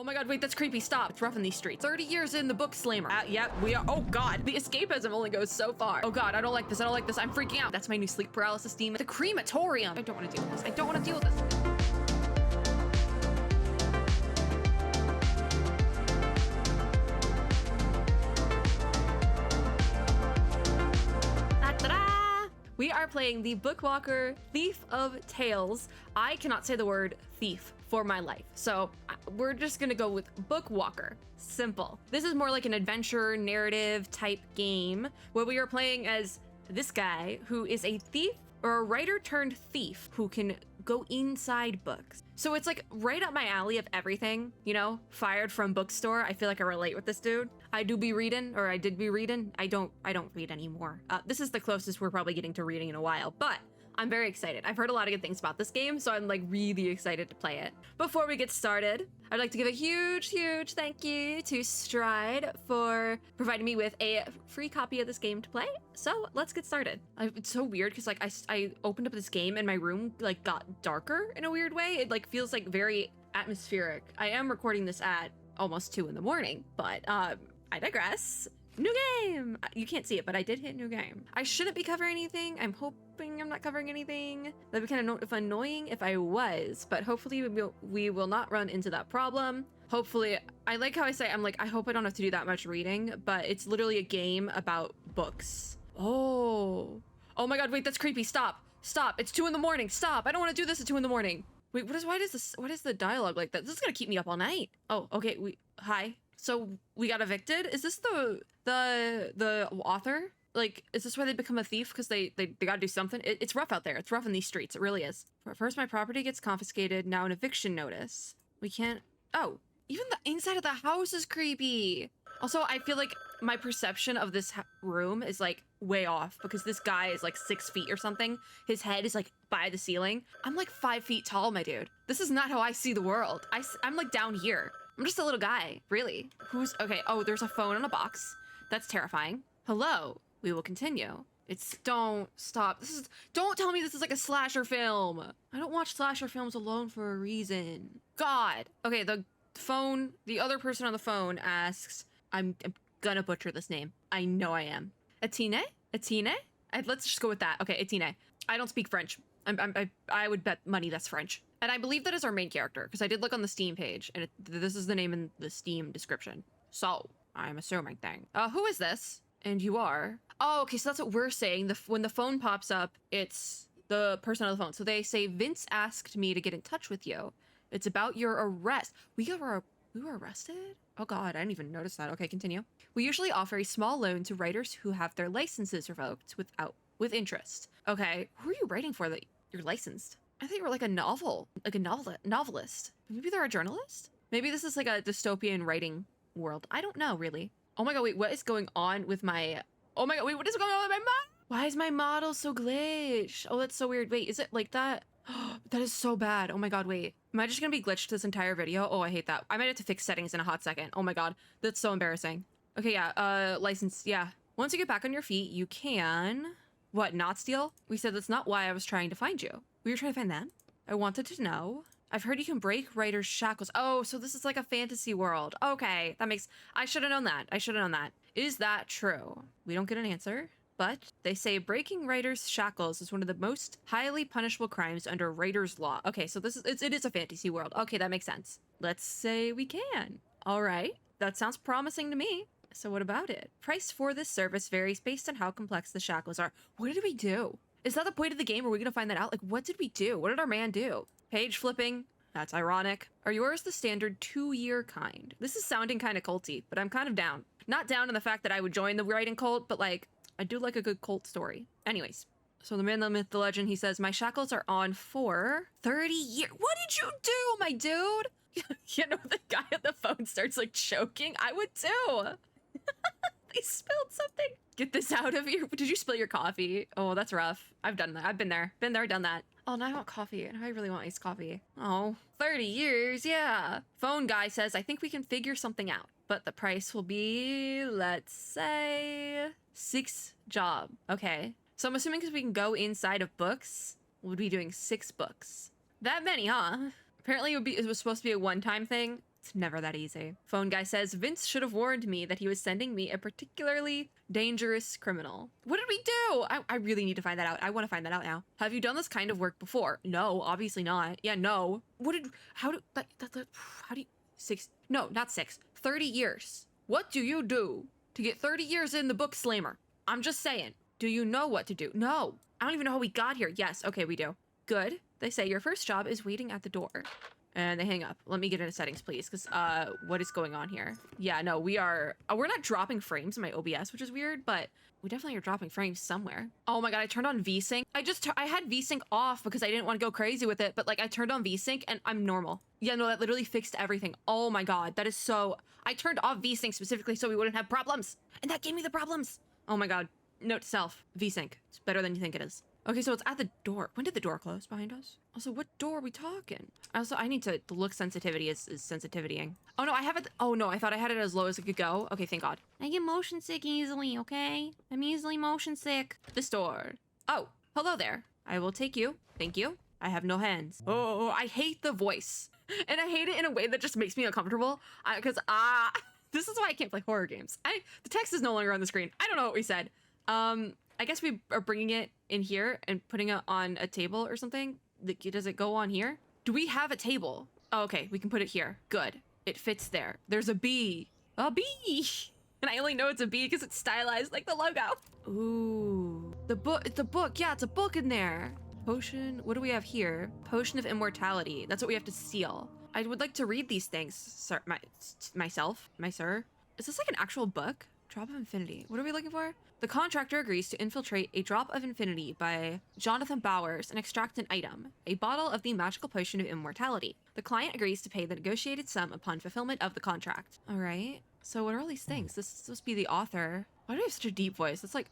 Oh my god, wait, that's creepy. Stop. It's rough in these streets. 30 years in the book slammer. Yep, we are. Oh god, the escapism only goes so far. Oh god, I don't like this. I don't like this. I'm freaking out. That's my new sleep paralysis demon. The crematorium. I don't want to deal with this. I don't want to deal with this. We are playing the Bookwalker Thief of Tales. I cannot say the word thief for my life, so we're just gonna go with Bookwalker. Simple. This is more like an adventure narrative type game where we are playing as this guy who is a thief or a writer turned thief who can go inside books. So it's like right up my alley of everything, you know, fired from bookstore. I feel like I relate with this dude. I did be reading. I don't read anymore. This is the closest we're probably getting to reading in a while, but I'm very excited. I've heard a lot of good things about this game, so I'm like really excited to play it. Before we get started, I'd like to give a huge thank you to Stride for providing me with a free copy of this game to play. So let's get started. It's so weird because like I opened up this game and my room like got darker in a weird way. It like feels like very atmospheric. I am recording this at almost 2 in the morning, but I digress. New game! You can't see it, but I did hit new game. I shouldn't be covering anything. I'm hoping I'm not covering anything. That'd be kind of annoying if I was, but hopefully we will not run into that problem. Hopefully, I like how I say, I'm like, I hope I don't have to do that much reading, but it's literally a game about books. Oh my god, wait, that's creepy. Stop. It's 2 in the morning. Stop. I don't want to do this at 2 in the morning. Wait, what is the dialogue like that? This is gonna keep me up all night. Oh, okay, hi. So we got evicted? Is this the author? Like, is this why they become a thief? Because they gotta do something? It's rough out there. It's rough in these streets. It really is. First, my property gets confiscated. Now an eviction notice. We can't... Oh, even the inside of the house is creepy. Also, I feel like my perception of this room is like way off because this guy is like 6 feet or something. His head is like by the ceiling. I'm like 5 feet tall, my dude. This is not how I see the world. I'm like down here. I'm just a little guy, really. Okay, oh, there's a phone on a box. That's terrifying. Hello, we will continue. Don't stop. Don't tell me this is like a slasher film. I don't watch slasher films alone for a reason. God. Okay, the other person on the phone asks, I'm gonna butcher this name. I know I am. Atine? Let's just go with that. Okay, Atine. I don't speak French. I would bet money that's French. And I believe that is our main character, because I did look on the Steam page, and this is the name in the Steam description. So, I'm assuming thing. Who is this? And you are? Oh, okay, so that's what we're saying. When the phone pops up, it's the person on the phone. So they say, Vince asked me to get in touch with you. It's about your arrest. We were arrested? Oh god, I didn't even notice that. Okay, continue. We usually offer a small loan to writers who have their licenses revoked with interest. Okay, who are you writing for that you're licensed? I think you were like a novelist. Maybe they're a journalist? Maybe this is like a dystopian writing world. I don't know, really. Oh my god, wait, what is going on with my... Oh my god, wait, what is going on with my model? Why is my model so glitched? Oh, that's so weird. Wait, is it like that? That is so bad. Oh my god, wait. Am I just gonna be glitched this entire video? Oh, I hate that. I might have to fix settings in a hot second. Oh my god, that's so embarrassing. Okay, yeah, license, yeah. Once you get back on your feet, you can... What, not steal? We said that's not why I was trying to find you. We were trying to find them? I wanted to know. I've heard you can break writers' shackles. Oh, so this is like a fantasy world. Okay, I should have known that. Is that true? We don't get an answer, but they say breaking writers' shackles is one of the most highly punishable crimes under writer's law. Okay, so it is a fantasy world. Okay, that makes sense. Let's say we can. All right, that sounds promising to me. So what about it? Price for this service varies based on how complex the shackles are. What did we do? Is that the point of the game? Are we gonna find that out? Like, what did we do? What did our man do? Page flipping. That's ironic. Are yours the standard 2-year kind? This is sounding kind of culty, but I'm kind of down. Not down in the fact that I would join the writing cult, but like, I do like a good cult story. Anyways, so the man, the myth, the legend, he says, my shackles are on for 30 years. What did you do, my dude? You know, the guy on the phone starts like choking. I would too. They spilled something. Get this out of here. Did you spill your coffee? Oh, that's rough. I've done that. I've been there, done that. Oh, now I want coffee, and I really want iced coffee. Oh, 30 years, yeah. Phone guy says, I think we can figure something out, but the price will be, let's say, 6 job. Okay, so I'm assuming because we can go inside of books, we'll be doing 6 books. That many, huh? Apparently it was supposed to be a one-time thing. It's never that easy. Phone guy says, Vince should have warned me that he was sending me a particularly dangerous criminal. What did we do? I really need to find that out. I want to find that out now. Have you done this kind of work before? No, obviously not. Yeah, no. How do you, no, not 30 years. What do you do to get 30 years in the book slammer? I'm just saying. Do you know what to do? No. I don't even know how we got here. Yes, okay, we do. Good. They say your first job is waiting at the door. And they hang up. Let me get into settings, please, because what is going on here? Yeah, no, we're not dropping frames in my OBS, which is weird, but we definitely are dropping frames somewhere. Oh my god, I turned on VSync. I had VSync off because I didn't want to go crazy with it, but like I turned on VSync and I'm normal. Yeah, no, that literally fixed everything. Oh my god, that is so... I turned off VSync specifically so we wouldn't have problems, and that gave me the problems. Oh my god. Note to self, VSync. It's better than you think it is. Okay, so it's at the door. When did the door close behind us? Also, what door are we talking? Also, I need to look sensitivity is sensitivitying. Oh no, I have it. Oh no, I thought I had it as low as it could go. Okay, thank God. I get motion sick easily, okay? I'm easily motion sick. This door. Oh, hello there. I will take you. Thank you. I have no hands. Oh, I hate the voice. And I hate it in a way that just makes me uncomfortable. Because, this is why I can't play horror games. The text is no longer on the screen. I don't know what we said. I guess we are bringing it in here and putting it on a table or something. Does it go on here? Do we have a table? Oh, okay, we can put it here. Good. It fits there. There's a bee. A bee! And I only know it's a bee because it's stylized like the logo. Ooh. The book. It's a book. Yeah, it's a book in there. Potion. What do we have here? Potion of immortality. That's what we have to seal. I would like to read these things, sir. Myself. My sir. Is this like an actual book? Drop of Infinity. What are we looking for? The contractor agrees to infiltrate a Drop of Infinity by Jonathan Bowers and extract an item, a bottle of the magical potion of immortality. The client agrees to pay the negotiated sum upon fulfillment of the contract. All right. So what are all these things? This is supposed to be the author. Why do we have such a deep voice? That's like,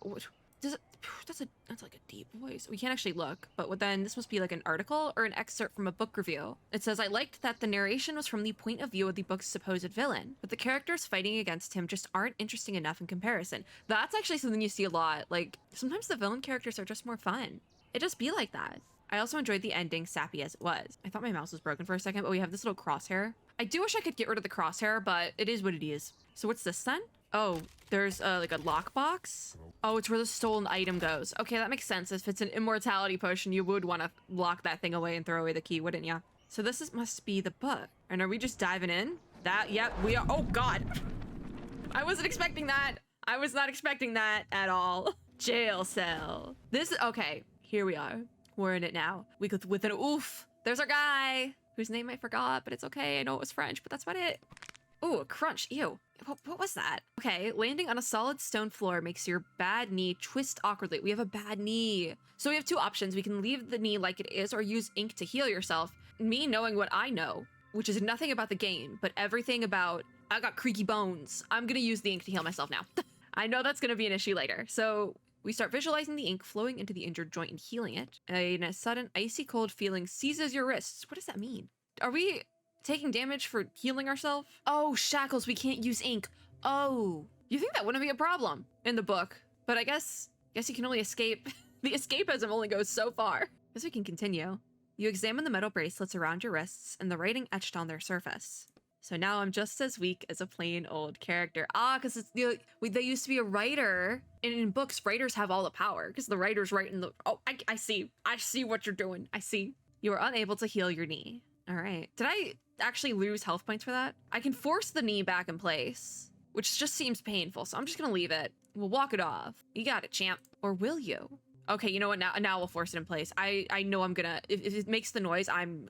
that's like a deep voice. We can't actually look, but then this must be like an article or an excerpt from a book review. It says, I liked that the narration was from the point of view of the book's supposed villain, but the characters fighting against him just aren't interesting enough in comparison. That's actually something you see a lot. Like, sometimes the villain characters are just more fun. It just be like that. I also enjoyed the ending, sappy as it was. I thought my mouse was broken for a second, but we have this little crosshair. I do wish I could get rid of the crosshair, but it is what it is. So what's this then? Oh, there's like a lockbox. Oh, it's where the stolen item goes. Okay, that makes sense. If it's an immortality potion, you would want to lock that thing away and throw away the key, wouldn't ya? So this must be the book. And are we just diving in? Yep, we are. Oh God. I wasn't expecting that. I was not expecting that at all. Jail cell. Okay, here we are. We're in it now. We go with an oof. There's our guy, whose name I forgot, but it's okay. I know it was French, but that's about it. Ooh, a crunch. Ew. What was that? Okay, landing on a solid stone floor makes your bad knee twist awkwardly. We have a bad knee. So we have two options. We can leave the knee like it is or use ink to heal yourself. Me knowing what I know, which is nothing about the game, but everything about, I got creaky bones. I'm gonna use the ink to heal myself now. I know that's gonna be an issue later. So we start visualizing the ink flowing into the injured joint and healing it. And a sudden icy cold feeling seizes your wrists. What does that mean? Are we taking damage for healing ourselves? Oh, shackles, we can't use ink. Oh, you think that wouldn't be a problem in the book, but I guess you can only escape. The escapism only goes so far. Guess we can continue. You examine the metal bracelets around your wrists and the writing etched on their surface. So now I'm just as weak as a plain old character. Because they used to be a writer, and in books, writers have all the power because the writer's writing the. Oh, I see what you're doing. I see. You are unable to heal your knee. All right. Did I actually lose health points for that? I can force the knee back in place, which just seems painful, so I'm just gonna leave it. We'll walk it off. You got it, champ. Or will you? Okay, you know what? Now we'll force it in place. I know I'm gonna... If it makes the noise, I'm...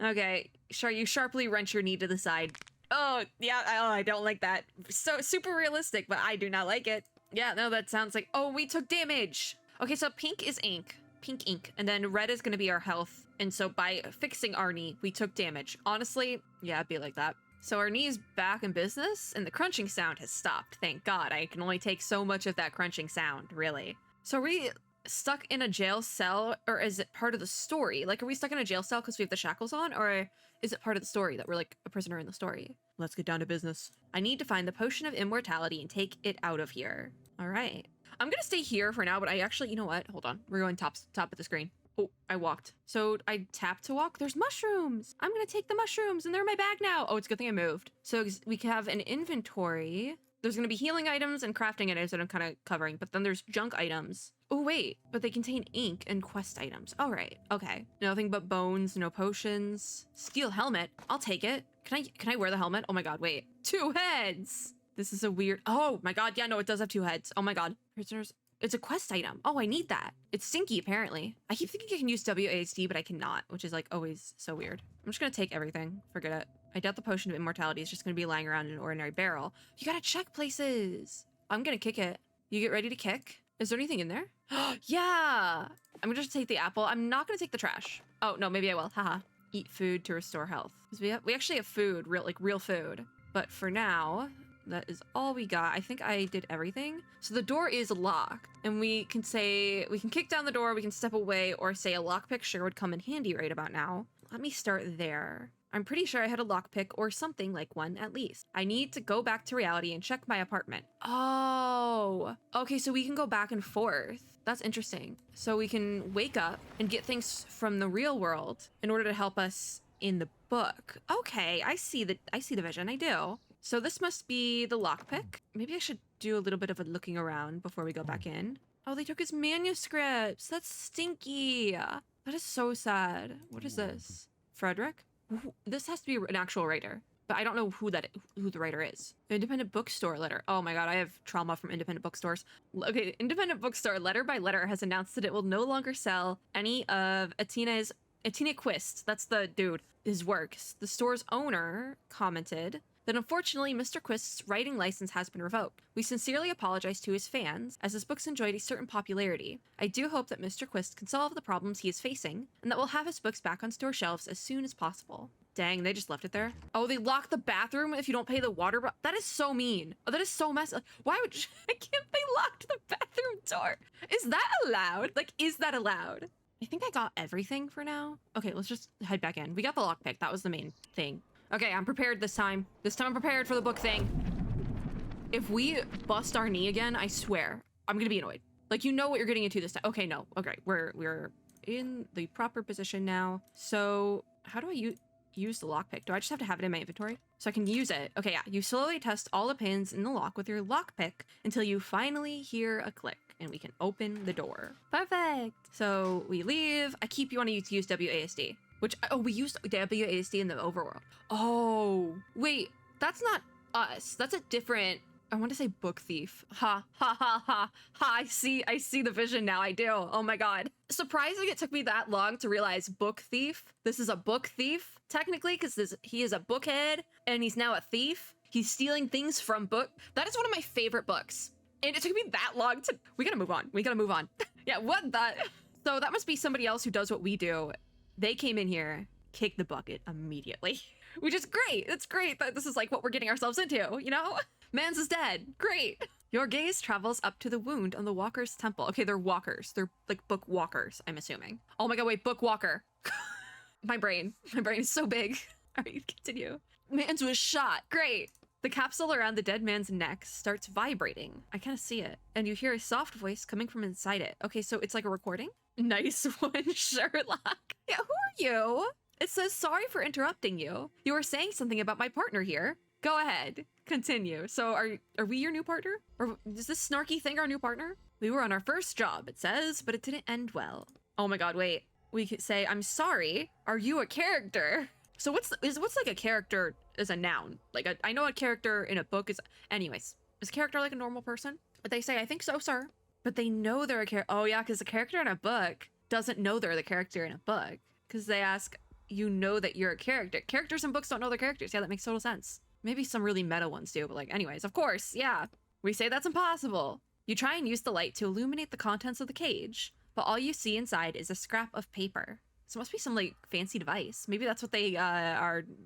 Okay, sure, you sharply wrench your knee to the side. Oh, yeah, I don't like that. So super realistic, but I do not like it. Yeah, no, that sounds like... Oh, we took damage! Okay, so pink is ink. Pink ink, and then red is gonna be our health, and so by fixing our knee, we took damage. Honestly, yeah, it'd be like that. So our knee's back in business, and the crunching sound has stopped. Thank God, I can only take so much of that crunching sound, really. So are we stuck in a jail cell, or is it part of the story? Like, are we stuck in a jail cell because we have the shackles on, or is it part of the story that we're like a prisoner in the story? Let's get down to business. I need to find the potion of immortality and take it out of here. All right. I'm gonna stay here for now, but I actually, you know what? Hold on. We're going top of the screen. Oh, I walked. So I tapped to walk. There's mushrooms. I'm gonna take the mushrooms and they're in my bag now. Oh, it's a good thing I moved. So we can have an inventory. There's gonna be healing items and crafting items that I'm kind of covering, but then there's junk items. Oh wait, but they contain ink and quest items. All right, okay. Nothing but bones, no potions. Steel helmet, I'll take it. Can I wear the helmet? Oh my God, wait. 2 heads. This is a weird, oh my God, yeah, no, it does have 2 heads. Oh my God, prisoners. It's a quest item. Oh, I need that. It's stinky, apparently. I keep thinking I can use WASD, but I cannot, which is like always so weird. I'm just gonna take everything. Forget it. I doubt the potion of immortality is just gonna be lying around in an ordinary barrel. You gotta check places. I'm gonna kick it. You get ready to kick? Is there anything in there? Yeah. I'm gonna just take the apple. I'm not gonna take the trash. Oh, no, maybe I will. Haha. Eat food to restore health. We actually have food, real food. But for now, that is all we got. I think I did everything. So the door is locked, and we can kick down the door, we can step away, or say a lockpick sure would come in handy right about now. Let me start there. I'm pretty sure I had a lockpick or something like one at least. I need to go back to reality and check my apartment. Oh, okay, so we can go back and forth. That's interesting. So we can wake up and get things from the real world in order to help us in the book. Okay, I see the vision, I do. So this must be the lockpick. Maybe I should do a little bit of a looking around before we go back in. Oh, they took his manuscripts. That's stinky. That is so sad. What is this? Frederick? This has to be an actual writer, but I don't know who the writer is. Independent bookstore letter. Oh my God, I have trauma from independent bookstores. Okay, independent bookstore letter by letter has announced that it will no longer sell any of Atina Quist, that's the dude, his works. The store's owner commented that unfortunately Mr. Quist's writing license has been revoked. We sincerely apologize to his fans, as his books enjoyed a certain popularity. I do hope that Mr. Quist can solve the problems he is facing, and that we'll have his books back on store shelves as soon as possible. Dang, they just left it there. Oh, they lock the bathroom if you don't pay the water bill. That is so mean. Oh, that is so messy. Why would I can't they locked the bathroom door? Is that allowed? Like, is that allowed? I think I got everything for now. Okay, let's just head back in. We got the lockpick. That was the main thing. Okay, I'm prepared this time. This time I'm prepared for the book thing. If we bust our knee again, I swear, I'm gonna be annoyed. Like, you know what you're getting into this time. Okay, no. Okay, we're in the proper position now. So how do I use the lockpick? Do I just have to have it in my inventory so I can use it? Okay, yeah. You slowly test all the pins in the lock with your lockpick until you finally hear a click and we can open the door. Perfect. So we leave. I keep you want to use WASD. Which, oh, we used WASD in the overworld. Oh, wait, that's not us. That's a different, I want to say book thief. Ha, ha, ha, ha, ha. I see the vision now. I do. Oh my God. Surprising it took me that long to realize book thief. This is a book thief, technically, because he is a bookhead and he's now a thief. He's stealing things from book. That is one of my favorite books. And it took me that long to, we gotta move on. We gotta move on. Yeah, what the? So that must be somebody else who does what we do. They came in here, kicked the bucket immediately, which is great. It's great that this is like what we're getting ourselves into, you know? Mans is dead. Great. Your gaze travels up to the wound on the walker's temple. Okay, they're walkers. They're like book walkers, I'm assuming. Oh my God, wait, Bookwalker. My brain is so big. All right, continue. Mans was shot. Great. The capsule around the dead man's neck starts vibrating. I kind of see it. And you hear a soft voice coming from inside it. Okay, so it's like a recording? Nice one, Sherlock. Yeah, who are you? It says, sorry for interrupting you. You were saying something about my partner here. Go ahead. Continue. So are we your new partner? Or is this snarky thing our new partner? We were on our first job, it says, but it didn't end well. Oh my God, wait. We could say, I'm sorry. Are you a character? So what's like a character as a noun? Like I know a character in a book is, anyways, is a character like a normal person? But they say, I think so, sir. But they know they're a character. Oh yeah, because the character in a book doesn't know they're the character in a book. Because they ask, you know that you're a character. Characters in books don't know they're characters. Yeah, that makes total sense. Maybe some really meta ones do, but like, anyways, of course, yeah. We say that's impossible. You try and use the light to illuminate the contents of the cage, but all you see inside is a scrap of paper. So it must be some like fancy device. Maybe that's what they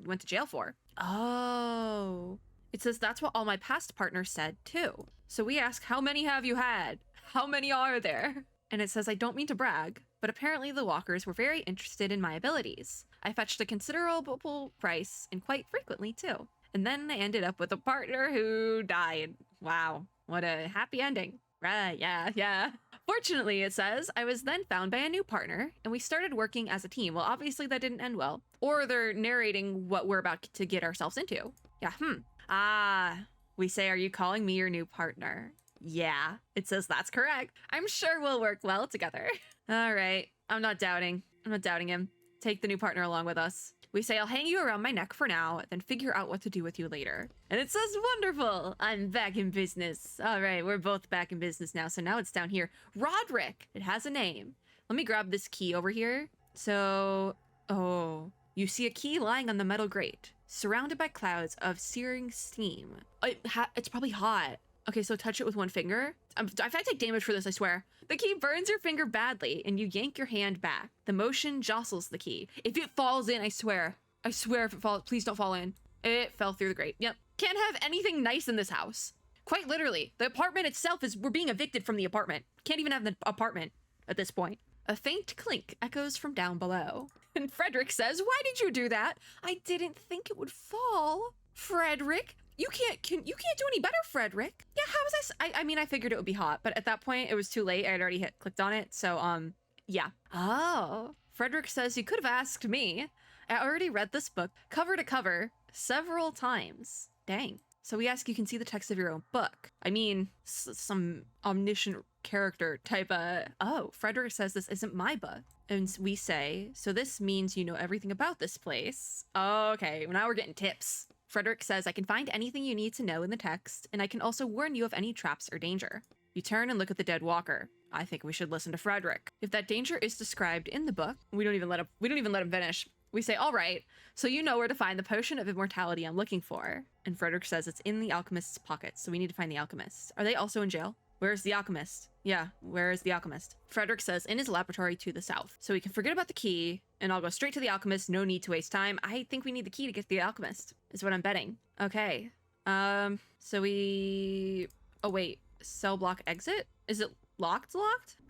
went to jail for. Oh. It says that's what all my past partners said too. So we ask, how many have you had? How many are there? And it says, I don't mean to brag, but apparently the walkers were very interested in my abilities. I fetched a considerable price and quite frequently too. And then I ended up with a partner who died. Wow, what a happy ending. Right, yeah. Fortunately, it says, I was then found by a new partner, and we started working as a team. Well, obviously that didn't end well. Or they're narrating what we're about to get ourselves into. Yeah, we say, are you calling me your new partner? Yeah, it says that's correct. I'm sure we'll work well together. All right, I'm not doubting him. Take the new partner along with us. We say, I'll hang you around my neck for now, then figure out what to do with you later. And it says, wonderful, I'm back in business. All right, we're both back in business now. So now it's down here. Roderick, it has a name. Let me grab this key over here. So, oh, you see a key lying on the metal grate, surrounded by clouds of searing steam. It's probably hot. Okay, so touch it with one finger. If I take damage for this, I swear. The key burns your finger badly, and you yank your hand back. The motion jostles the key. If it falls in, I swear if it falls, please don't fall in. It fell through the grate. Yep. Can't have anything nice in this house. Quite literally, the apartment itself we're being evicted from the apartment. Can't even have the apartment at this point. A faint clink echoes from down below. And Frederick says, why did you do that? I didn't think it would fall. Frederick? You can't do any better, Frederick. Yeah, how was this? I mean, I figured it would be hot, but at that point it was too late. I had already clicked on it. So, yeah. Oh, Frederick says you could have asked me. I already read this book cover to cover several times. Dang. So we ask you can see the text of your own book. I mean, some omniscient character type oh, Frederick says this isn't my book. And we say, so this means you know everything about this place. Okay, now we're getting tips. Frederick says, I can find anything you need to know in the text, and I can also warn you of any traps or danger. You turn and look at the dead walker. I think we should listen to Frederick. If that danger is described in the book, we don't even let him finish. We say, all right, so you know where to find the potion of immortality I'm looking for. And Frederick says it's in the alchemist's pocket, so we need to find the alchemist. Are they also in jail? Where's the alchemist? Yeah, where is the alchemist? Frederick says in his laboratory to the south. So we can forget about the key, and I'll go straight to the alchemist. No need to waste time. I think we need the key to get to the alchemist, is what I'm betting. Okay. So we... Oh, wait. Cell block exit? Is it locked?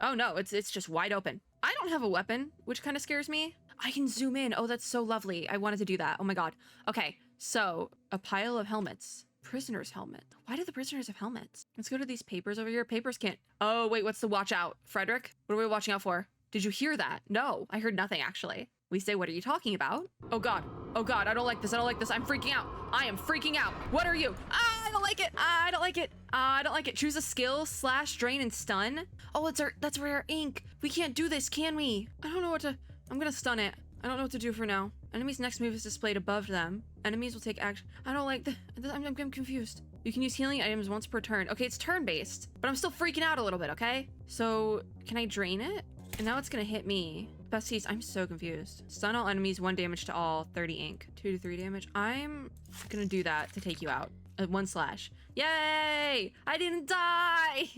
Oh, no, it's just wide open. I don't have a weapon, which kind of scares me. I can zoom in. Oh, that's so lovely. I wanted to do that. Oh my god. Okay, so a pile of helmets. Prisoner's helmet. Why do the prisoners have helmets? Let's go to these papers over here. Papers can't... Oh, wait, what's the watch out? Frederick, what are we watching out for? Did you hear that? No, I heard nothing, actually. We say, what are you talking about? Oh god, I don't like this. I'm freaking out. I am freaking out. What are you? I don't like it. Choose a skill, slash, drain, and stun. Oh, that's rare ink. We can't do this, can we? I don't know what to... I'm gonna stun it. I don't know what to do for now. Enemy's next move is displayed above them. Enemies will take action. I don't like I'm confused. You can use healing items once per turn. Okay, it's turn-based, but I'm still freaking out a little bit, okay? So, can I drain it? And now it's gonna hit me. Besties, I'm so confused. Stun all enemies, 1 damage to all, 30 ink. 2 to 3 damage. I'm gonna do that to take you out. 1 slash. Yay! I didn't die!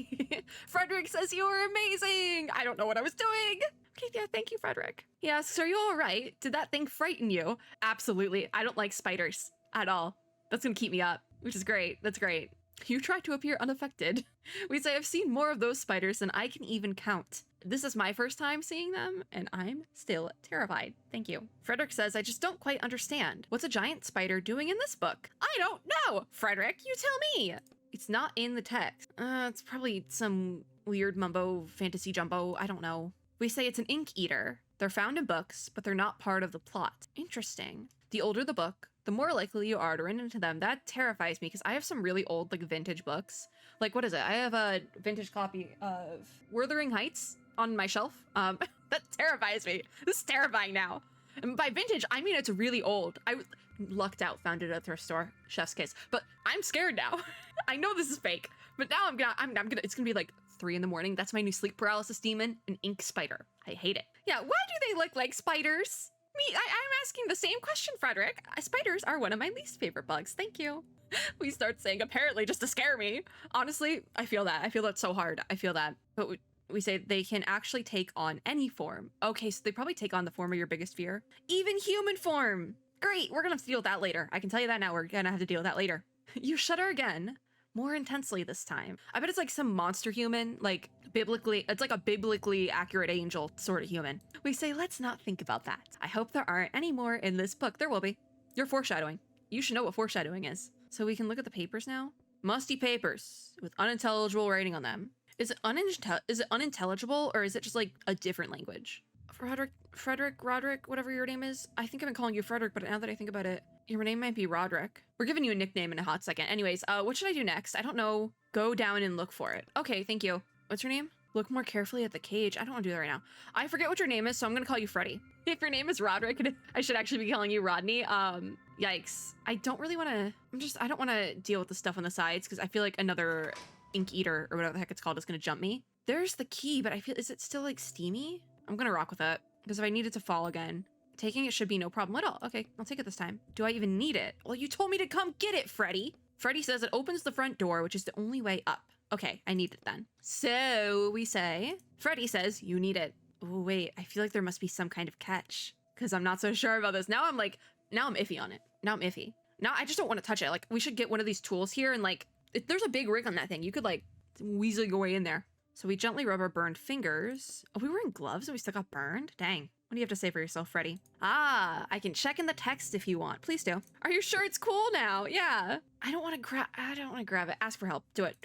Frederick says you were amazing! I don't know what I was doing! Okay, yeah, thank you, Frederick. He asks, are you all right? Did that thing frighten you? Absolutely. I don't like spiders at all. That's gonna keep me up, which is great. That's great. You try to appear unaffected. We say, I've seen more of those spiders than I can even count. This is my first time seeing them, and I'm still terrified. Thank you. Frederick says, I just don't quite understand. What's a giant spider doing in this book? I don't know! Frederick, you tell me! It's not in the text. It's probably some weird mumbo fantasy jumbo. I don't know. We say it's an ink eater. They're found in books, but they're not part of the plot. Interesting. The older the book, the more likely you are to run into them. That terrifies me because I have some really old, like, vintage books. Like, what is it? I have a vintage copy of Wuthering Heights on my shelf. That terrifies me. This is terrifying now. And by vintage, I mean it's really old. I lucked out, found it at a thrift store, chef's kiss. But I'm scared now. I know this is fake, but now it's gonna be like 3 in the morning. That's my new sleep paralysis demon, an ink spider. I hate it. Yeah, why do they look like spiders? I'm asking the same question, Frederick. Spiders are one of my least favorite bugs. Thank you. We start saying apparently just to scare me. Honestly, I feel that. I feel that so hard. I feel that. But we say they can actually take on any form. Okay, so they probably take on the form of your biggest fear. Even human form. Great, we're gonna have to deal with that later. I can tell you that now. We're gonna have to deal with that later. You shudder again. More intensely this time. I bet it's like some monster human, like it's like a biblically accurate angel sort of human. We say, let's not think about that. I hope there aren't any more in this book. There will be. You're foreshadowing. You should know what foreshadowing is. So we can look at the papers now. Musty papers with unintelligible writing on them. Is it unintelligible, or is it just like a different language? Roderick, whatever your name is. I think I've been calling you Frederick, but now that I think about it, your name might be Roderick. We're giving you a nickname in a hot second. Anyways, what should I do next? I don't know. Go down and look for it. Okay, thank you. What's your name? Look more carefully at the cage. I don't want to do that right now. I forget what your name is, so I'm gonna call you Freddy. If your name is Roderick, I should actually be calling you Rodney. Yikes. I don't really want to, I don't want to deal with the stuff on the sides because I feel like another ink eater or whatever the heck it's called is gonna jump me. There's the key, but I feel, is it still like steamy? I'm gonna rock with it because if I need it to fall again, taking it should be no problem at all. Okay, I'll take it this time. Do I even need it? Well, you told me to come get it, Freddy. Freddy says it opens the front door, which is the only way up. Okay, I need it then. So we say, Freddy says you need it. Oh, wait, I feel like there must be some kind of catch because I'm not so sure about this. Now I'm iffy on it. Now I'm iffy. Now I just don't want to touch it. Like, we should get one of these tools here and like, there's a big rig on that thing. You could like weasel your way in there. So we gently rub our burned fingers. Oh, we were in gloves and we still got burned? Dang. What do you have to say for yourself, Freddy? Ah, I can check in the text if you want. Please do. Are you sure it's cool now? Yeah. I don't want to grab it. Ask for help. Do it.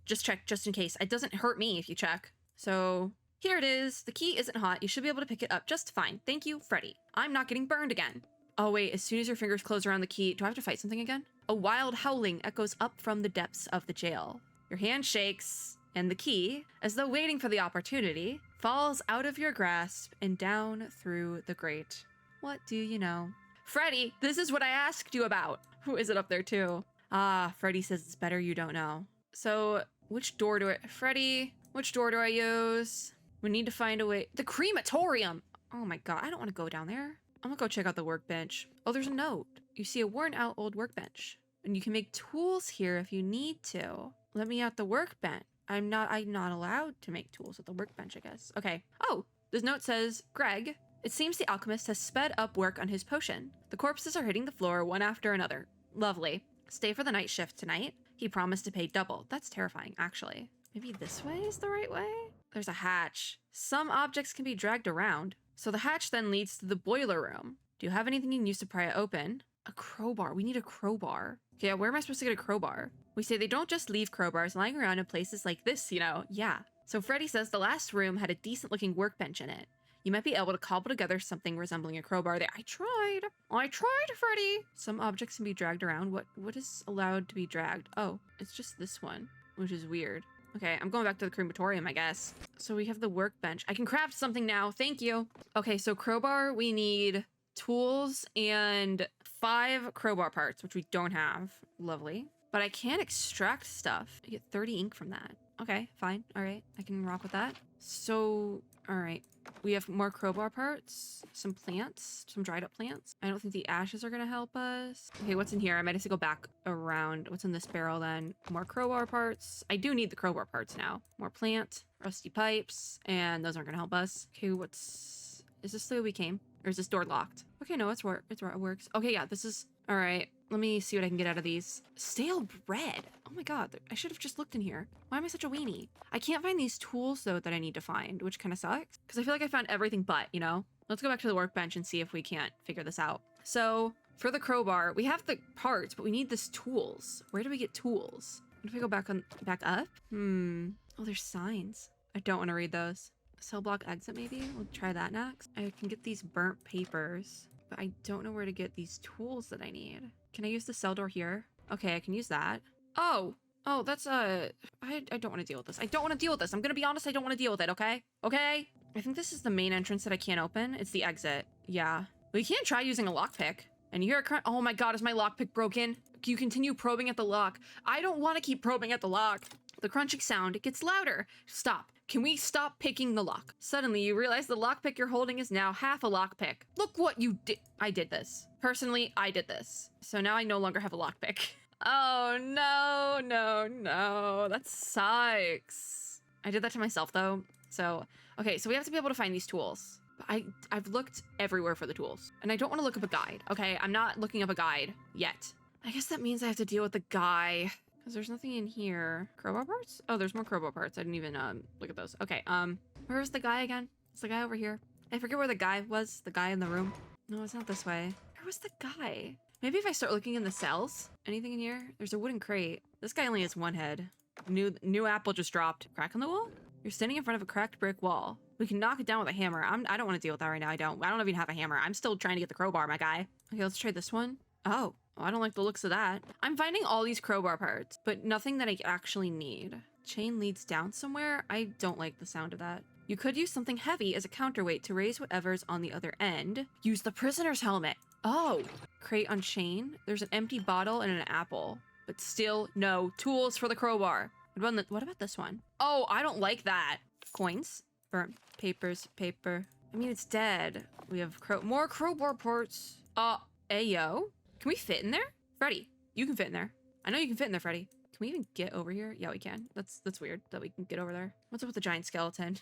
Just check, just in case. It doesn't hurt me if you check. So here it is. The key isn't hot. You should be able to pick it up just fine. Thank you, Freddy. I'm not getting burned again. Oh wait, as soon as your fingers close around the key, do I have to fight something again? A wild howling echoes up from the depths of the jail. Your hand shakes, and the key, as though waiting for the opportunity, falls out of your grasp and down through the grate. What do you know? Freddy, this is what I asked you about. Who is it up there too? Ah, Freddy says it's better you don't know. So, which door Freddy, which door do I use? We need to find a way. The crematorium! Oh my god, I don't want to go down there. I'm gonna go check out the workbench. Oh, there's a note. You see a worn out old workbench. And you can make tools here if you need to. Let me out the workbench. I'm not allowed to make tools at the workbench, I guess. Okay. Oh, this note says, Greg, it seems the alchemist has sped up work on his potion. The corpses are hitting the floor one after another. Lovely. Stay for the night shift tonight. He promised to pay double. That's terrifying, actually. Maybe this way is the right way? There's a hatch. Some objects can be dragged around. So the hatch then leads to the boiler room. Do you have anything you can use to pry it open? A crowbar. We need a crowbar. Okay, where am I supposed to get a crowbar? We say they don't just leave crowbars lying around in places like this, you know? Yeah. So Freddy says the last room had a decent looking workbench in it. You might be able to cobble together something resembling a crowbar there. I tried, Freddy. Some objects can be dragged around. What is allowed to be dragged? Oh, it's just this one, which is weird. Okay, I'm going back to the crematorium, I guess. So we have the workbench. I can craft something now. Thank you. Okay, so crowbar, we need tools and 5 crowbar parts, which we don't have. Lovely. But I can extract stuff. I get 30 ink from that. Okay, fine. All right, I can rock with that. So, all right. We have more crowbar parts, some plants, some dried up plants. I don't think the ashes are gonna help us. Okay, what's in here? I might have to go back around. What's in this barrel then? More crowbar parts. I do need the crowbar parts now. More plant, rusty pipes, and those aren't gonna help us. Okay, is this the way we came? Or is this door locked? Okay, no, it works. Okay, yeah, this is, all right. Let me see what I can get out of these. Stale bread. Oh my god, I should have just looked in here. Why am I such a weenie? I can't find these tools, though, that I need to find, which kind of sucks. Because I feel like I found everything but, you know? Let's go back to the workbench and see if we can't figure this out. So, for the crowbar, we have the parts, but we need this tools. Where do we get tools? What if I go back up? Oh, there's signs. I don't want to read those. Cell block exit, maybe? We'll try that next. I can get these burnt papers, but I don't know where to get these tools that I need. Can I use the cell door here? Okay, I can use that. Oh, that's, I don't want to deal with this. I don't want to deal with this. I'm gonna be honest, I don't want to deal with it, okay? Okay? I think this is the main entrance that I can't open. It's the exit. Yeah. We can't try using a lockpick. And you hear a crunch. Oh my god, is my lockpick broken? Can you continue probing at the lock? I don't want to keep probing at the lock. The crunching sound gets louder. Stop. Can we stop picking the lock? Suddenly, you realize the lockpick you're holding is now half a lockpick. Look what you did. I did this. Personally, I did this. So now I no longer have a lockpick. Oh, no. That sucks. I did that to myself, though. So, okay, so we have to be able to find these tools. I've looked everywhere for the tools. And I don't want to look up a guide, okay? I'm not looking up a guide yet. I guess that means I have to deal with the guy. Because there's nothing in here. Crowbar parts? Oh, there's more crowbar parts. I didn't even look at those. Okay, where's the guy again? It's the guy over here. I forget where the guy was. The guy in the room. No, it's not this way. Where was the guy? Maybe if I start looking in the cells. Anything in here? There's a wooden crate. This guy only has 1 head. New apple just dropped. Crack on the wall? You're standing in front of a cracked brick wall. We can knock it down with a hammer. I don't want to deal with that right now. I don't even have a hammer. I'm still trying to get the crowbar, my guy. Okay, let's try this one. Oh, I don't like the looks of that. I'm finding all these crowbar parts, but nothing that I actually need. Chain leads down somewhere. I don't like the sound of that. You could use something heavy as a counterweight to raise whatever's on the other end. Use the prisoner's helmet. Oh, crate on chain. There's an empty bottle and an apple, but still no tools for the crowbar. What about this one? Oh, I don't like that. Coins, burnt papers, paper. I mean, it's dead. We have more crowbar parts. Ayo. Can we fit in there? Freddy, you can fit in there. I know you can fit in there, Freddy. Can we even get over here? Yeah, we can. That's weird that we can get over there. What's up with the giant skeleton?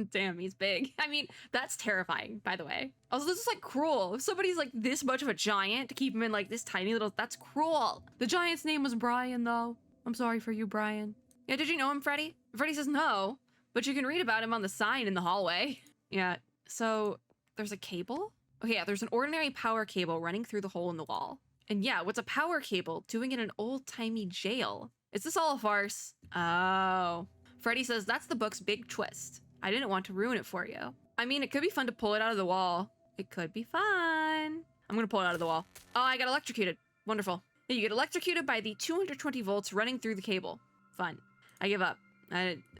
Damn, he's big. I mean, that's terrifying, by the way. Also, this is like cruel. If somebody's like this much of a giant to keep him in like this tiny little, that's cruel. The giant's name was Brian, though. I'm sorry for you, Brian. Yeah, did you know him, Freddy? Freddy says no, but you can read about him on the sign in the hallway. Yeah, so there's a cable? Okay, yeah, there's an ordinary power cable running through the hole in the wall. And yeah, what's a power cable doing in an old-timey jail? Is this all a farce? Oh. Freddy says that's the book's big twist. I didn't want to ruin it for you. I mean, it could be fun to pull it out of the wall. It could be fun. I'm gonna pull it out of the wall. Oh, I got electrocuted. Wonderful. Yeah, you get electrocuted by the 220 volts running through the cable. Fun. I give up.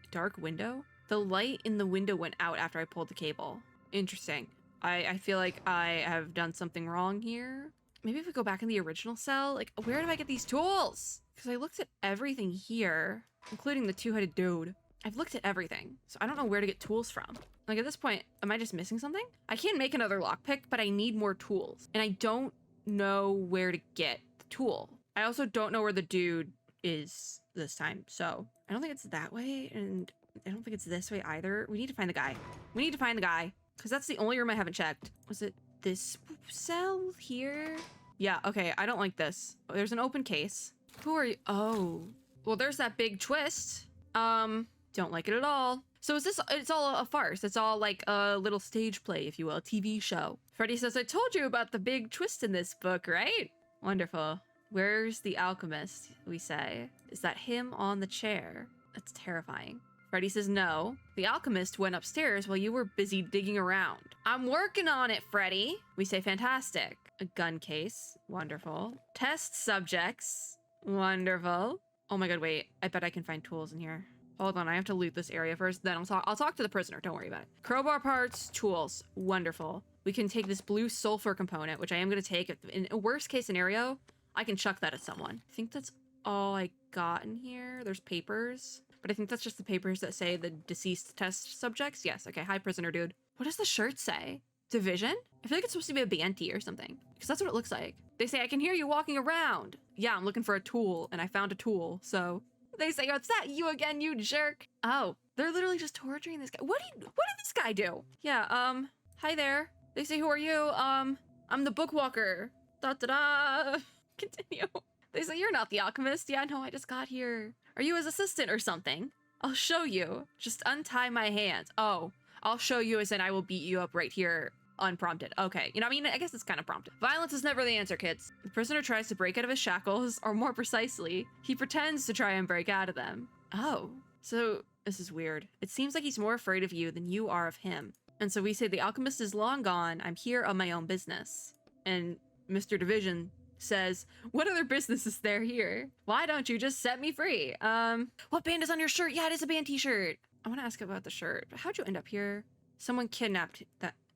Dark window? The light in the window went out after I pulled the cable. Interesting. I feel like I have done something wrong here. Maybe if we go back in the original cell, like, where do I get these tools? Because I looked at everything here, including the two-headed dude. I've looked at everything, so I don't know where to get tools from. Like, at this point, am I just missing something? I can make another lockpick, but I need more tools. And I don't know where to get the tool. I also don't know where the dude is this time, so I don't think it's that way, and I don't think it's this way either. We need to find the guy. We need to find the guy, because that's the only room I haven't checked. Was it this cell here? Yeah, okay, I don't like this. Oh, there's an open case. Who are you? Oh, well, there's that big twist. Don't like it at all. So is this, it's all a farce. It's all like a little stage play, if you will, a TV show. Freddy says, I told you about the big twist in this book, right? Wonderful. Where's the alchemist, we say? Is that him on the chair? That's terrifying. Freddy says no. The alchemist went upstairs while you were busy digging around. I'm working on it, Freddy. We say fantastic. A gun case. Wonderful. Test subjects. Wonderful. Oh my god, wait. I bet I can find tools in here. Hold on, I have to loot this area first, then I'll talk to the prisoner, don't worry about it. Crowbar parts, tools. Wonderful. We can take this blue sulfur component, which I am going to take. In a worst case scenario, I can chuck that at someone. I think that's all I got in here. There's papers. But I think that's just the papers that say the deceased test subjects. Yes, okay, hi prisoner dude. What does the shirt say? Division? I feel like it's supposed to be a Banty or something, because that's what it looks like. They say, I can hear you walking around. Yeah, I'm looking for a tool, and I found a tool, so... They say, oh, it's that you again, you jerk. Oh, they're literally just torturing this guy. What did this guy do? Yeah, hi there. They say, who are you? I'm the Bookwalker. Da-da-da. Continue. They say, you're not the alchemist. Yeah, no, I just got here. Are you his assistant or something? I'll show you. Just untie my hands. Oh, I'll show you as in I will beat you up right here unprompted. Okay, you know, I mean, I guess it's kind of prompted. Violence is never the answer, kids. The prisoner tries to break out of his shackles, or more precisely, he pretends to try and break out of them. Oh, so this is weird. It seems like he's more afraid of you than you are of him. And so we say, the alchemist is long gone. I'm here on my own business. And Mr. Division says, what other business is there here? Why don't you just set me free? What band is on your shirt? Yeah, it is a band t-shirt. I want to ask about the shirt. How'd you end up here? Someone kidnapped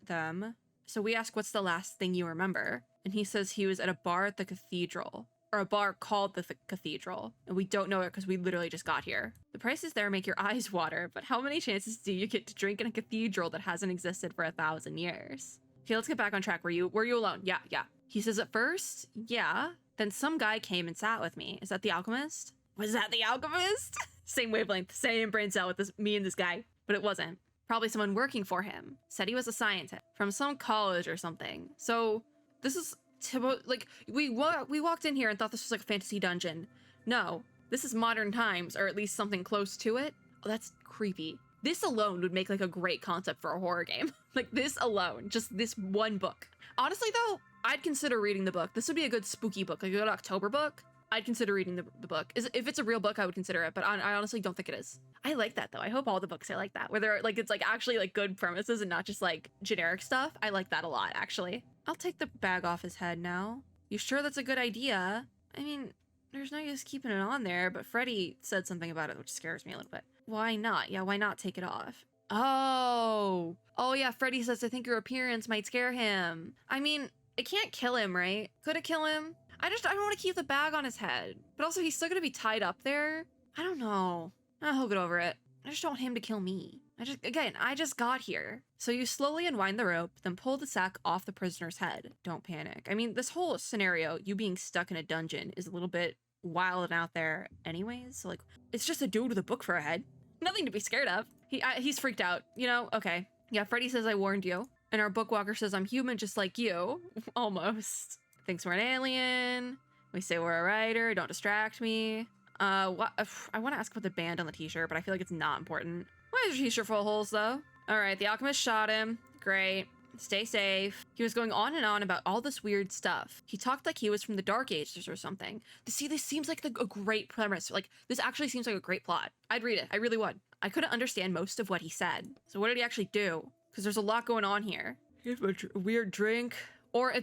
them. So we ask, what's the last thing you remember? And he says he was at a bar at the cathedral, or a bar called the cathedral. And we don't know it because we literally just got here. The prices there make your eyes water, but how many chances do you get to drink in a cathedral that hasn't existed for 1,000 years? Okay, let's get back on track. Were you alone? Yeah. He says at first, yeah. Then some guy came and sat with me. Is that the alchemist? Was that the alchemist? Same wavelength, same brain cell with me and this guy, but it wasn't. Probably someone working for him. Said he was a scientist from some college or something. So this is like, we walked in here and thought this was like a fantasy dungeon. No, this is modern times, or at least something close to it. Oh, that's creepy. This alone would make like a great concept for a horror game. Like this alone, just this one book. Honestly though, I'd consider reading the book. This would be a good spooky book, like a good October book. I'd consider reading the book. If it's a real book, I would consider it, but I honestly don't think it is. I like that though. I hope all the books are like that, where they're like, it's like actually like good premises and not just like generic stuff. I like that a lot, actually. I'll take the bag off his head now. You sure that's a good idea? I mean, there's no use keeping it on there, but Freddy said something about it, which scares me a little bit. Why not? Yeah, why not take it off? Oh yeah, Freddy says, I think your appearance might scare him. I mean, it can't kill him, right? Could it kill him? I don't want to keep the bag on his head. But also, he's still gonna be tied up there. I don't know. He'll get over it. I just don't want him to kill me. I just got here. So you slowly unwind the rope, then pull the sack off the prisoner's head. Don't panic. I mean, this whole scenario, you being stuck in a dungeon, is a little bit wild and out there anyways. So like, it's just a dude with a book for a head. Nothing to be scared of. He's freaked out, you know? Okay. Yeah, Freddy says I warned you. And our Bookwalker says I'm human just like you. Almost. Thinks we're an alien. We say we're a writer. Don't distract me. I want to ask about the band on the t-shirt, but I feel like it's not important. Why is your t-shirt full of holes, though? All right, the alchemist shot him. Great. Stay safe. He was going on and on about all this weird stuff. He talked like he was from the Dark Ages or something. See, this seems like a great premise. Like, this actually seems like a great plot. I'd read it. I really would. I couldn't understand most of what he said. So what did he actually do? Because there's a lot going on here. Here's a weird drink. Or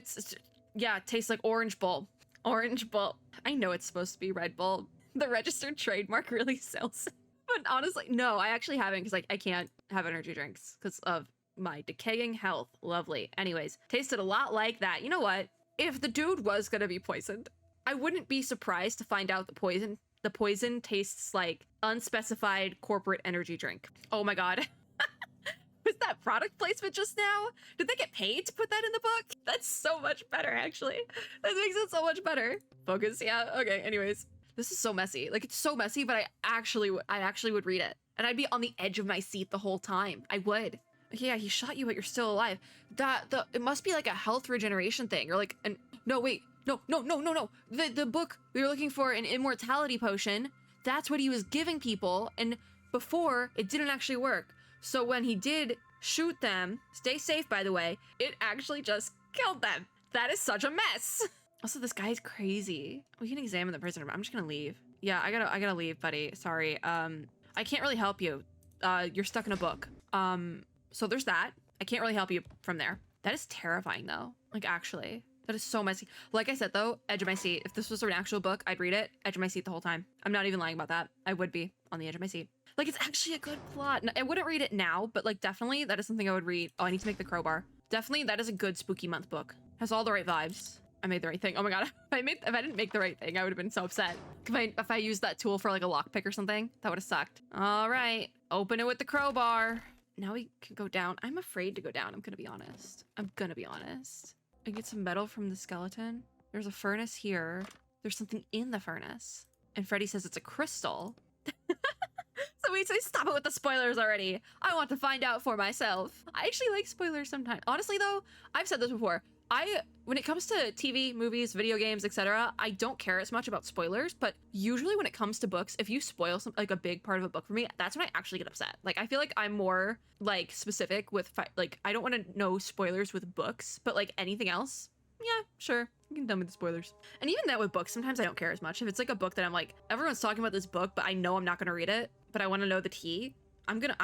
yeah, it tastes like Orange Bull. Orange Bull. I know it's supposed to be Red Bull. The registered trademark really sells it. But honestly, no, I actually haven't, because like I can't have energy drinks because of my decaying health. Lovely. Anyways, tasted a lot like that. You know what? If the dude was gonna be poisoned, I wouldn't be surprised to find out the poison tastes like unspecified corporate energy drink. Oh my god. Was that product placement just now? Did they get paid to put that in the book? That's so much better, actually. That makes it so much better. Focus, yeah, okay, anyways. This is so messy. Like, it's so messy, but I actually would read it. And I'd be on the edge of my seat the whole time. I would. Yeah, he shot you, but you're still alive. It must be like a health regeneration thing, or like no, wait. No. The book, we were looking for an immortality potion. That's what he was giving people, and before, it didn't actually work. So when he did shoot them, stay safe, by the way, it actually just killed them. That is such a mess. Also, this guy's crazy. We can examine the prisoner, but I'm just gonna leave. Yeah, I gotta leave, buddy. Sorry. I can't really help you. You're stuck in a book. So there's that. I can't really help you from there. That is terrifying, though. Like, actually. That is so messy. Like I said, though, edge of my seat. If this was an actual book, I'd read it. Edge of my seat the whole time. I'm not even lying about that. I would be on the edge of my seat. Like, it's actually a good plot. I wouldn't read it now, but like, definitely that is something I would read. Oh, I need to make the crowbar. Definitely, that is a good spooky month book. Has all the right vibes. I made the right thing. Oh my god, if I didn't make the right thing, I would have been so upset. If I used that tool for like a lockpick or something, that would have sucked. All right, open it with the crowbar. Now we can go down. I'm afraid to go down, I'm gonna be honest. I get some metal from the skeleton. There's a furnace here. There's something in the furnace. And Freddy says it's a crystal. So we say stop it with the spoilers already. I want to find out for myself. I actually like spoilers sometimes. Honestly though, I've said this before. When it comes to TV, movies, video games, etc., I don't care as much about spoilers, but usually when it comes to books, if you spoil like a big part of a book for me, that's when I actually get upset. Like, I feel like I'm more like specific with like, I don't want to know spoilers with books, but like anything else, yeah, sure, you can tell me the spoilers. And even that with books, sometimes I don't care as much. If it's like a book that I'm like, everyone's talking about this book, but I know I'm not gonna read it, but I want to know the tea, I'm gonna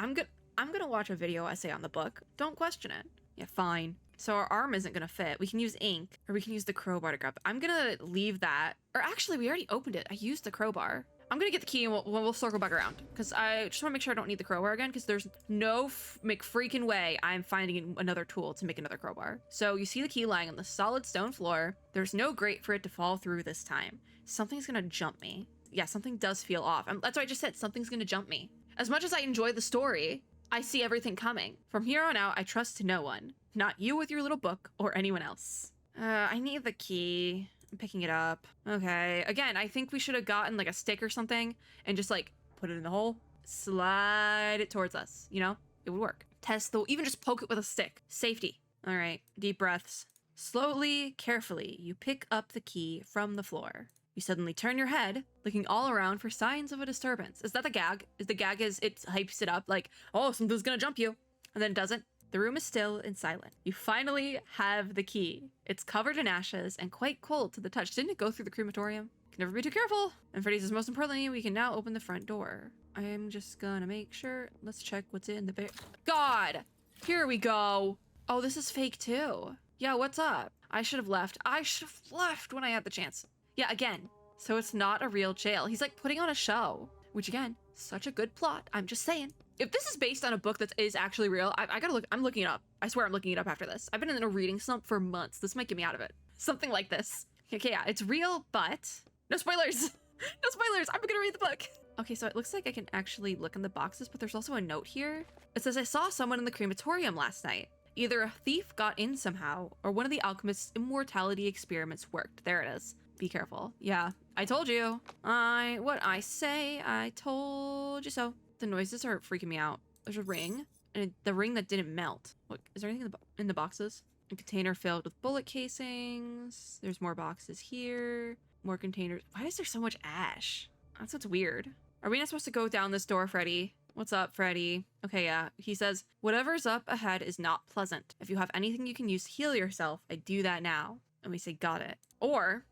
watch a video essay on the book. Don't question it. Yeah, fine. So our arm isn't gonna fit. We can use ink, or we can use the crowbar to grab it. I'm gonna leave that. Or actually, we already opened it. I used the crowbar. I'm gonna get the key and we'll circle back around. Because I just wanna make sure I don't need the crowbar again, because there's no freaking way I'm finding another tool to make another crowbar. So you see the key lying on the solid stone floor. There's no grate for it to fall through this time. Something's gonna jump me. Yeah, something does feel off. That's what I just said. Something's gonna jump me. As much as I enjoy the story, I see everything coming. From here on out, I trust no one. Not you with your little book, or anyone else. I need the key. I'm picking it up. Okay, again, I think we should have gotten like a stick or something and just like put it in the hole, slide it towards us, you know? It would work. Test even just poke it with a stick. Safety. All right, deep breaths. Slowly, carefully, you pick up the key from the floor. You suddenly turn your head, looking all around for signs of a disturbance. Is that the gag? Is the gag it hypes it up like, oh, something's gonna jump you, and then it doesn't? The room is still and silent. You finally have the key. It's covered in ashes and quite cold to the touch. Didn't it go through the crematorium? never be too careful. And Freddy says, most importantly, we can now open the front door. I am just gonna make sure. Let's check what's in the God, here we go. Oh, this is fake too. Yeah, what's up? I should have left. I should have left when I had the chance. Yeah, again. So it's not a real jail. He's like putting on a show, which again, such a good plot. I'm just saying. If this is based on a book that is actually real, I gotta look. I'm looking it up. I swear I'm looking it up after this. I've been in a reading slump for months. This might get me out of it. Something like this. Okay, yeah, it's real, but no spoilers. No spoilers. I'm gonna read the book. Okay, so it looks like I can actually look in the boxes, but there's also a note here. It says, I saw someone in the crematorium last night. Either a thief got in somehow, or one of the alchemist's immortality experiments worked. There it is. Be careful. Yeah, I told you. What I say, I told you so. The noises are freaking me out. There's a ring, and the ring that didn't melt. What, is there anything in the boxes? A container filled with bullet casings. There's more boxes here. More containers. Why is there so much ash? That's what's weird. Are we not supposed to go down this door, Freddy? What's up, Freddy? Okay, yeah. He says, whatever's up ahead is not pleasant. If you have anything you can use to heal yourself, I do that now. And we say, got it. Or,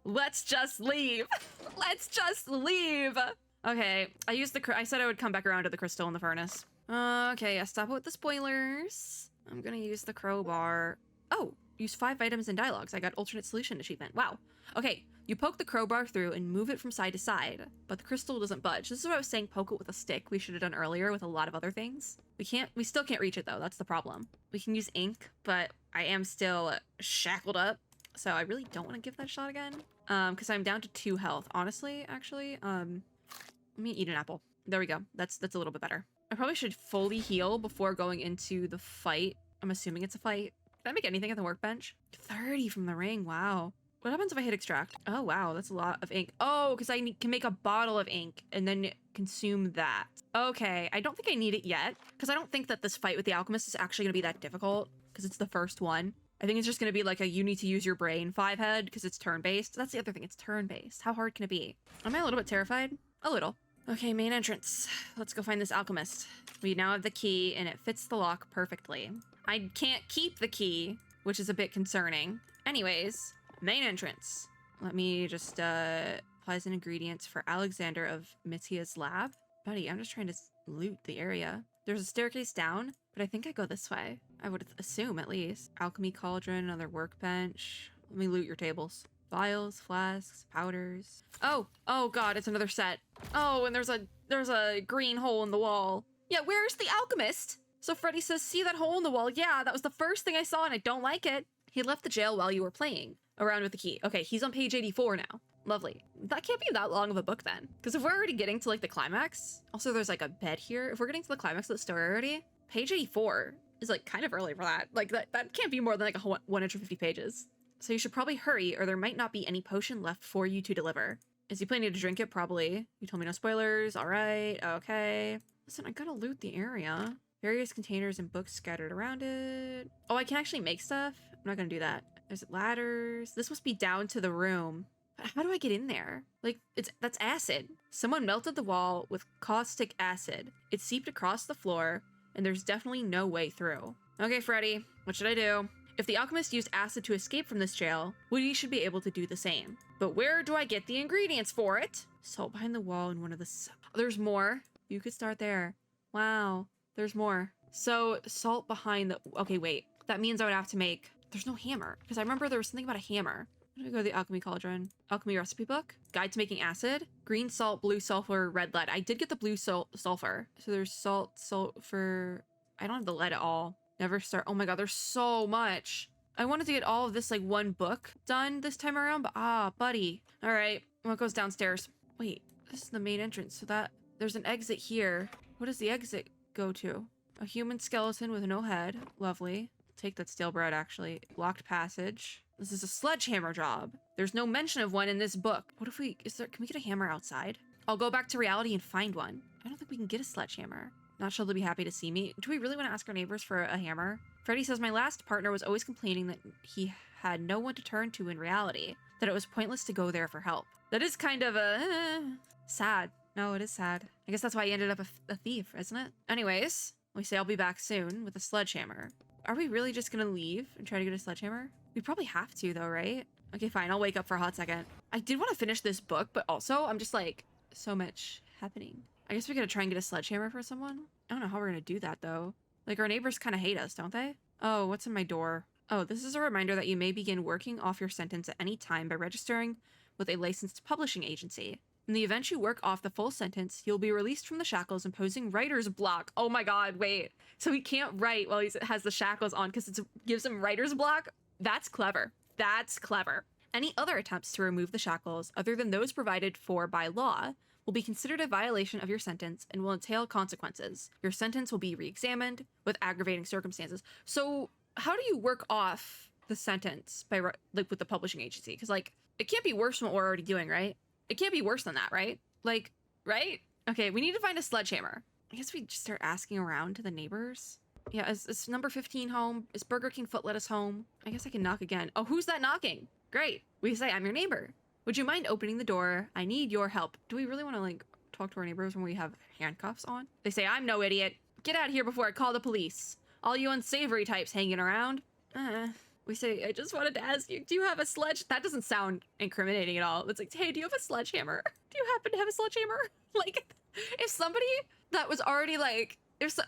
let's just leave. Let's just leave. Okay, I said I would come back around to the crystal in the furnace. Okay, yeah, stop with the spoilers. I'm gonna use the crowbar. Oh, use 5 items and dialogues. I got alternate solution achievement. Wow. Okay, you poke the crowbar through and move it from side to side, but the crystal doesn't budge. This is what I was saying, poke it with a stick. We should have done earlier with a lot of other things. We still can't reach it though. That's the problem. We can use ink, but I am still shackled up. So I really don't want to give that a shot again. Because I'm down to 2 health. Honestly, actually, let me eat an apple. There we go. That's a little bit better. I probably should fully heal before going into the fight. I'm assuming it's a fight. Can I make anything at the workbench? 30 from the ring. Wow. What happens if I hit extract? Oh, wow. That's a lot of ink. Oh, because I can make a bottle of ink and then consume that. Okay. I don't think I need it yet because I don't think that this fight with the alchemist is actually going to be that difficult because it's the first one. I think it's just going to be like a you need to use your brain 5-head because it's turn-based. That's the other thing. It's turn-based. How hard can it be? Am I a little bit terrified? A little. Okay, main entrance. Let's go find this alchemist. We now have the key and it fits the lock perfectly. I can't keep the key, which is a bit concerning. Anyways, main entrance. Let me just supplies and ingredients for Alexander of Mithia's lab. Buddy, I'm just trying to loot the area. There's a staircase down, but I think I go this way. I would assume, at least. Alchemy cauldron, another workbench. Let me loot your tables. Vials, flasks, powders. Oh god, it's another set. Oh, and there's a green hole in the wall. Yeah, where's the alchemist? So Freddy says, see that hole in the wall? Yeah, that was the first thing I saw and I don't like it. He left the jail while you were playing around with the key. Okay, he's on page 84 now. Lovely. That can't be that long of a book then. Because if we're already getting to like the climax, also there's like a bed here. If we're getting to the climax of the story already, page 84 is like kind of early for that. Like that can't be more than like 150 pages. So you should probably hurry or there might not be any potion left for you to deliver. Is he planning to drink it? Probably. You told me no spoilers. All right. Okay. Listen, I gotta loot the area. Various containers and books scattered around it. Oh, I can actually make stuff? I'm not gonna do that. There's ladders. This must be down to the room. But how do I get in there? Like, that's acid. Someone melted the wall with caustic acid. It seeped across the floor, and there's definitely no way through. Okay, Freddy, what should I do? If the alchemist used acid to escape from this jail, we should be able to do the same. But where do I get the ingredients for it? Salt behind the wall in one of the... There's more. You could start there. Wow. There's more. So, salt behind the... Okay, wait. That means I would have to make... There's no hammer. Because I remember there was something about a hammer. I'm gonna go to the alchemy cauldron. Alchemy recipe book. Guide to making acid. Green salt, blue sulfur, red lead. I did get the blue sulfur. So there's salt, sulfur... I don't have the lead at all. Never start. Oh my god, there's so much. I wanted to get all of this like one book done this time around, but buddy. All right, what goes downstairs? Wait, this is the main entrance. So that there's an exit here. What does the exit go to? A human skeleton with no head. Lovely. Take that stale bread, actually. Locked passage. This is a sledgehammer job. There's no mention of one in this book. What if can we get a hammer outside? I'll go back to reality and find one. I don't think we can get a sledgehammer. Not sure they'll be happy to see me. Do we really want to ask our neighbors for a hammer? Freddy says my last partner was always complaining that he had no one to turn to in reality, that it was pointless to go there for help. That is kind of sad. No, it is sad. I guess that's why he ended up a thief, isn't it? Anyways, we say I'll be back soon with a sledgehammer. Are we really just gonna leave and try to get a sledgehammer? We probably have to though, right? Okay, fine. I'll wake up for a hot second. I did want to finish this book, but also I'm just like, so much happening. I guess we gotta try and get a sledgehammer for someone. I don't know how we're gonna do that though. Like our neighbors kind of hate us, don't they? Oh, what's in my door? Oh, this is a reminder that you may begin working off your sentence at any time by registering with a licensed publishing agency. In the event you work off the full sentence, you'll be released from the shackles imposing writer's block. Oh my god, wait. So he can't write while he has the shackles on because it gives him writer's block? That's clever. That's clever. Any other attempts to remove the shackles, other than those provided for by law, will be considered a violation of your sentence and will entail consequences. Your sentence will be re-examined with aggravating circumstances. So how do you work off the sentence by like with the publishing agency? Because like it can't be worse than what we're already doing, right? It can't be worse than that, right? Like, right? Okay, we need to find a sledgehammer. I guess we just start asking around to the neighbors. Yeah, is number 15 home? Is Burger King Foot Lettuce home? I guess I can knock again. Oh, who's that knocking? Great. We say, I'm your neighbor. Would you mind opening the door? I need your help. Do we really want to like talk to our neighbors when we have handcuffs on? They say, I'm no idiot. Get out here before I call the police. All you unsavory types hanging around. We say, I just wanted to ask you, do you have a sledge? That doesn't sound incriminating at all. It's like, hey, do you have a sledgehammer? Do you happen to have a sledgehammer? Like, if somebody that was already like,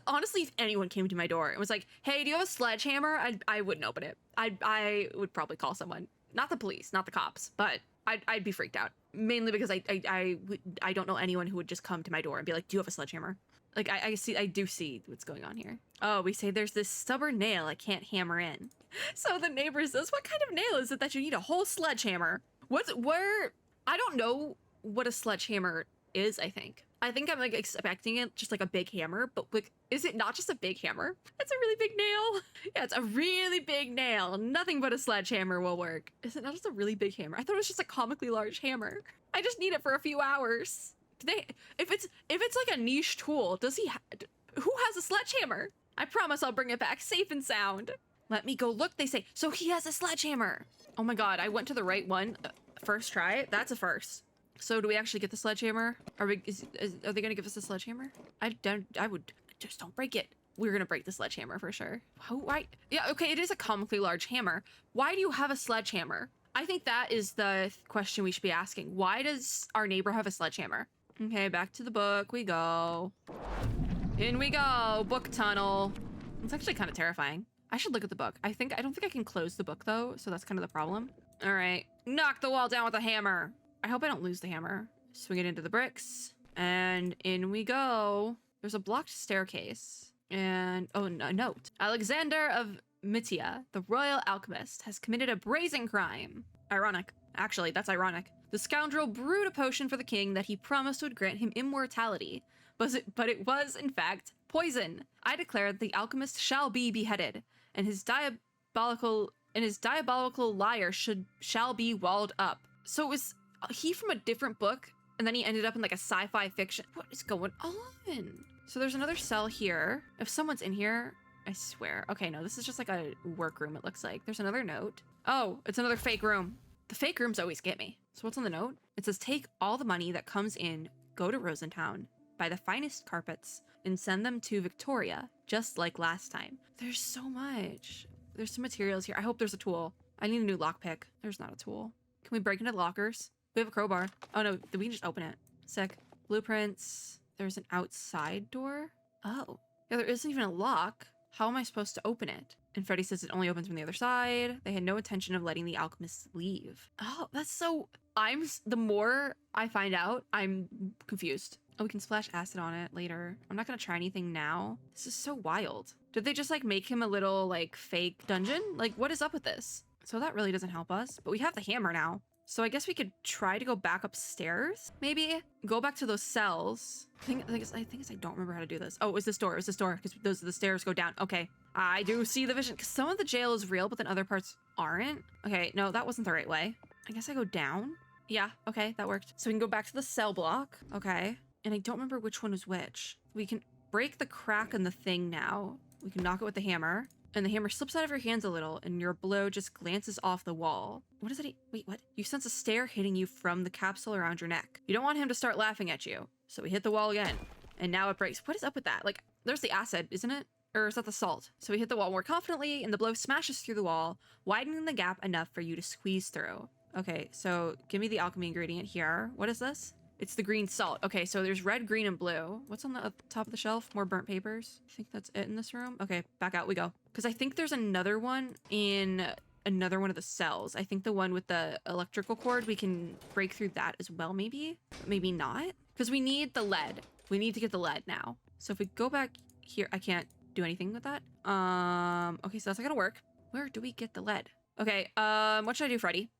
honestly, if anyone came to my door and was like, hey, do you have a sledgehammer? I wouldn't open it. I would probably call someone. Not the police, not the cops, but I'd be freaked out. Mainly because I don't know anyone who would just come to my door and be like, do you have a sledgehammer? Like, I do see what's going on here. Oh, we say there's this stubborn nail I can't hammer in. So the neighbor says, what kind of nail is it that you need a whole sledgehammer? I don't know what a sledgehammer is, I think. I think I'm like expecting it just like a big hammer, but like, is it not just a big hammer? It's a really big nail. Yeah, it's a really big nail. Nothing but a sledgehammer will work. Is it not just a really big hammer? I thought it was just a comically large hammer. I just need it for a few hours. If it's like a niche tool, who has a sledgehammer? I promise I'll bring it back safe and sound. Let me go look, they say. So he has a sledgehammer. Oh my god, I went to the right one. First try, that's a first. So do we actually get the sledgehammer? Are they gonna give us a sledgehammer? I would just don't break it. We're gonna break the sledgehammer for sure. Why? Yeah, okay, it is a comically large hammer. Why do you have a sledgehammer? I think that is the question we should be asking. Why does our neighbor have a sledgehammer? Okay, back to the book we go. In we go, book tunnel. It's actually kind of terrifying. I should look at the book. I don't think I can close the book though, so that's kind of the problem. All right, knock the wall down with a hammer. I hope I don't lose the hammer. Swing it into the bricks, and in we go. There's a blocked staircase, and oh, a note. Alexander of Mytia, the royal alchemist, has committed a brazen crime. Ironic. Actually, that's ironic. The scoundrel brewed a potion for the king that he promised would grant him immortality, but it was, in fact, poison. I declare that the alchemist shall be beheaded, and his diabolical liar shall be walled up. So is he from a different book, and then he ended up in like a sci-fi fiction? What is going on? So there's another cell here. If someone's in here, I swear. Okay, no, this is just like a workroom, it looks like. There's another note. Oh, it's another fake room. The fake rooms always get me. So what's on the note? It says, take all the money that comes in, go to Rosentown, buy the finest carpets, and send them to Victoria, just like last time. There's so much. There's some materials here. I hope there's a tool. I need a new lockpick. There's not a tool. Can we break into the lockers? We have a crowbar. Oh no, we can just open it. Sick. Blueprints. There's an outside door. Oh. Yeah, there isn't even a lock. How am I supposed to open it? And Freddy says it only opens from the other side. They had no intention of letting the alchemists leave. Oh, that's so... the more I find out, I'm confused. Oh, we can splash acid on it later. I'm not gonna try anything now. This is so wild. Did they just like make him a little like fake dungeon? Like what is up with this? So that really doesn't help us, but we have the hammer now. So I guess we could try to go back upstairs, maybe? Go back to those cells. I think I don't remember how to do this. Oh, it was this door, because the stairs go down. Okay, I do see the vision, because some of the jail is real, but then other parts aren't. Okay, no, that wasn't the right way. I guess I go down? Yeah, okay, that worked. So we can go back to the cell block. Okay, and I don't remember which one was which. We can break the crack in the thing now. We can knock it with the hammer. And the hammer slips out of your hands a little, and your blow just glances off the wall. What is it? Wait, what? You sense a stare hitting you from the capsule around your neck. You don't want him to start laughing at you. So we hit the wall again. And now it breaks. What is up with that? Like, there's the acid, isn't it? Or is that the salt? So we hit the wall more confidently, and the blow smashes through the wall, widening the gap enough for you to squeeze through. Okay, so give me the alchemy ingredient here. What is this? It's the green salt. Okay, so there's red, green, and blue. What's on the top of the shelf? More burnt papers. I think that's it in this room. Okay, back out we go. Because I think there's another one in another one of the cells. I think the one with the electrical cord, we can break through that as well, maybe? Maybe not? Because we need the lead. We need to get the lead now. So if we go back here, I can't do anything with that. Okay, so that's not gonna work. Where do we get the lead? Okay, what should I do, Freddy?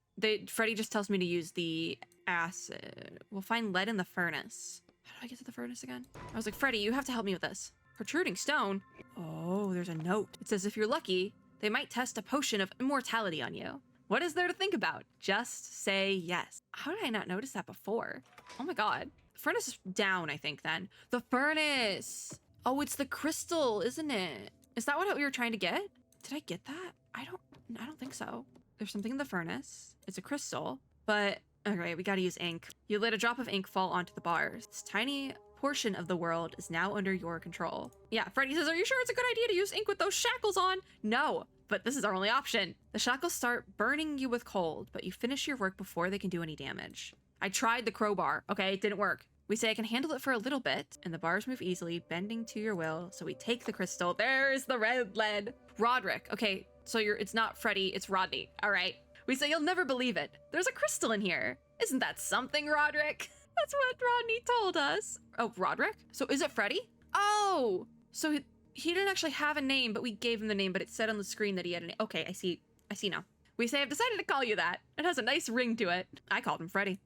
Freddy just tells me to use the acid. We'll find lead in the furnace. How do I get to the furnace again? I was like, Freddy, you have to help me with this. Protruding stone? Oh, there's a note. It says if you're lucky, they might test a potion of immortality on you. What is there to think about? Just say yes. How did I not notice that before? Oh my god. The furnace is down, I think, then. The furnace! Oh, it's the crystal, isn't it? Is that what we were trying to get? Did I get that? I don't think so. There's something in the furnace. It's a crystal, but okay, we gotta use ink. You let a drop of ink fall onto the bars. This tiny portion of the world is now under your control. Yeah, Freddy says, are you sure it's a good idea to use ink with those shackles on? No, but this is our only option. The shackles start burning you with cold, but you finish your work before they can do any damage. I tried the crowbar, okay, it didn't work. We say I can handle it for a little bit, and the bars move easily, bending to your will, so we take the crystal. There's the red lead. Roderick, okay, so it's not Freddy, it's Rodney, all right. We say you'll never believe it. There's a crystal in here. Isn't that something, Roderick? That's what Rodney told us. Oh, Roderick? So is it Freddy? Oh, so he didn't actually have a name, but we gave him the name, but it said on the screen that he had a name. Okay, I see now. We say, I've decided to call you that. It has a nice ring to it. I called him Freddy.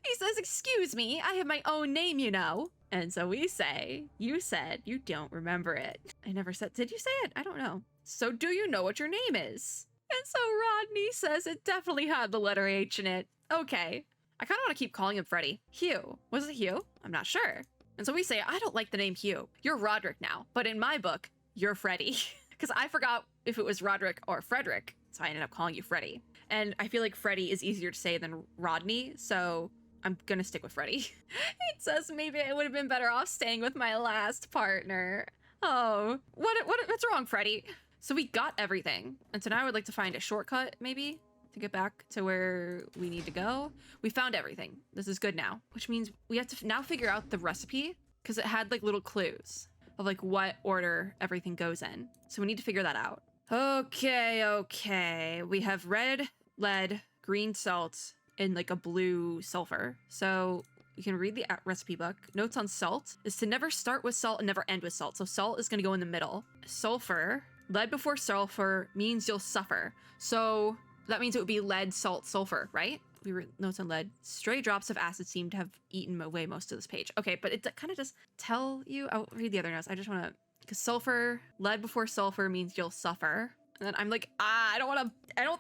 He says, excuse me, I have my own name, you know. And so we say, you said you don't remember it. I never said, did you say it? I don't know. So do you know what your name is? And so Rodney says it definitely had the letter H in it. Okay. I kind of want to keep calling him Freddy. Hugh. Was it Hugh? I'm not sure. And so we say, I don't like the name Hugh. You're Roderick now. But in my book, you're Freddy. Because I forgot if it was Roderick or Frederick. So I ended up calling you Freddy. And I feel like Freddy is easier to say than Rodney. So I'm going to stick with Freddy. It says maybe I would have been better off staying with my last partner. Oh, what's wrong, Freddy? So we got everything. And so now I would like to find a shortcut, maybe, to get back to where we need to go. We found everything. This is good now, which means we have to now figure out the recipe because it had like little clues of like what order everything goes in. So we need to figure that out. Okay. We have red lead, green salt, and like a blue sulfur. So you can read the recipe book. Notes on salt is to never start with salt and never end with salt. So salt is going to go in the middle. Sulfur, lead before sulfur means you'll suffer. So that means it would be lead, salt, sulfur, right? We were notes on lead. Stray drops of acid seem to have eaten away most of this page. Okay, but it kind of does tell you. I'll read the other notes. I just want to, because sulfur, lead before sulfur means you'll suffer. And then I'm like, I don't want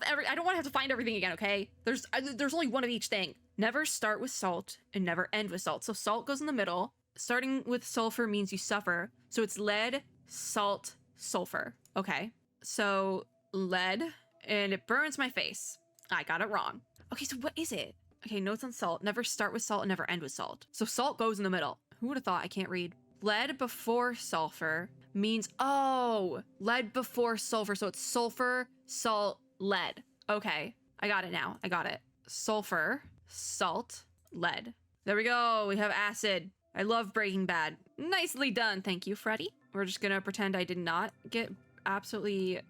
to have to find everything again, okay? There's only one of each thing. Never start with salt and never end with salt. So salt goes in the middle. Starting with sulfur means you suffer. So it's lead, salt, sulfur. Okay. So lead, and it burns my face. I got it wrong. Okay, so what is it? Okay, notes on salt. Never start with salt and never end with salt. So salt goes in the middle. Who would have thought? I can't read. Lead before sulfur means, oh, lead before sulfur. So it's sulfur, salt, lead. Okay, I got it now. I got it. Sulfur, salt, lead. There we go. We have acid. I love Breaking Bad. Nicely done. Thank you, Freddy. We're just gonna pretend I did not get absolutely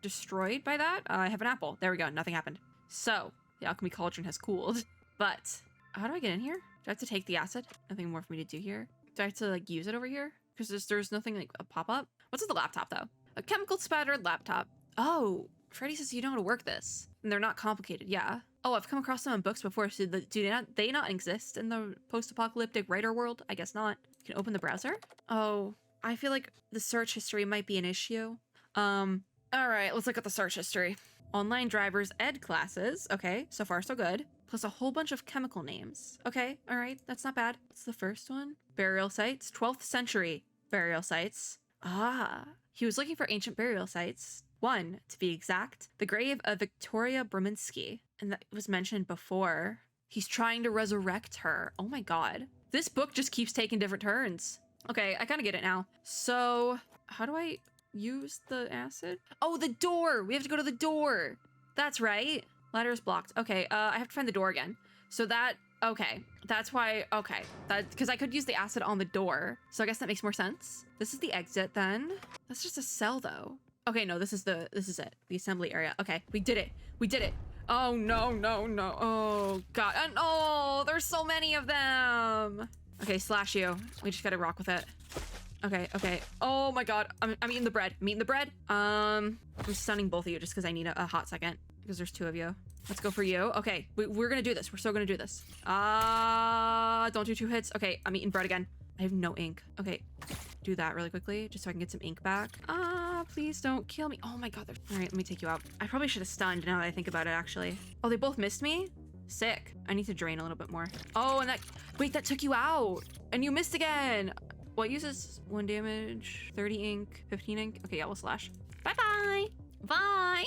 destroyed by that. I have an apple. There we go. Nothing happened. So the alchemy cauldron has cooled. But how do I get in here? Do I have to take the acid? Nothing more for me to do here. Do I have to like use it over here? Because there's nothing like a pop-up. What's with the laptop though? A chemical spattered laptop. Oh, Freddy says you know how to work this. And they're not complicated, yeah. Oh, I've come across them in books before. So do they not exist in the post-apocalyptic writer world? I guess not. You can open the browser. Oh, I feel like the search history might be an issue. All right, let's look at the search history. Online drivers ed classes. Okay, so far so good. Plus a whole bunch of chemical names. Okay, all right, that's not bad. What's the first one? Burial sites, 12th century burial sites. Ah, he was looking for ancient burial sites. One, to be exact, the grave of Victoria Brominski. And that was mentioned before. He's trying to resurrect her. Oh my god. This book just keeps taking different turns. Okay, I kind of get it now. So, how do I use the acid? Oh, the door! We have to go to the door! That's right. Ladder is blocked. Okay, I have to find the door again. So that, okay. That's why, okay. Because I could use the acid on the door. So I guess that makes more sense. This is the exit then. That's just a cell though. Okay, no, this is it. The assembly area. Okay, we did it. We did it. Oh, no, no, no. Oh, God. And oh, there's so many of them. Okay, slash you. We just gotta rock with it. Okay, okay. Oh my God. I'm eating the bread. I'm eating the bread. I'm stunning both of you just because I need a hot second because there's two of you. Let's go for you. Okay, we're gonna do this. We're still gonna do this. Don't do 2 hits. Okay, I'm eating bread again. I have no ink. Okay, do that really quickly just so I can get some ink back. Please don't kill me. Oh my God. All right, let me take you out. I probably should have stunned now that I think about it, actually. Oh, they both missed me? Sick. I need to drain a little bit more. Oh, and wait, that took you out. And you missed again. What uses 1 damage, 30 ink, 15 ink? Okay, yeah, we'll slash. Bye-bye. Bye.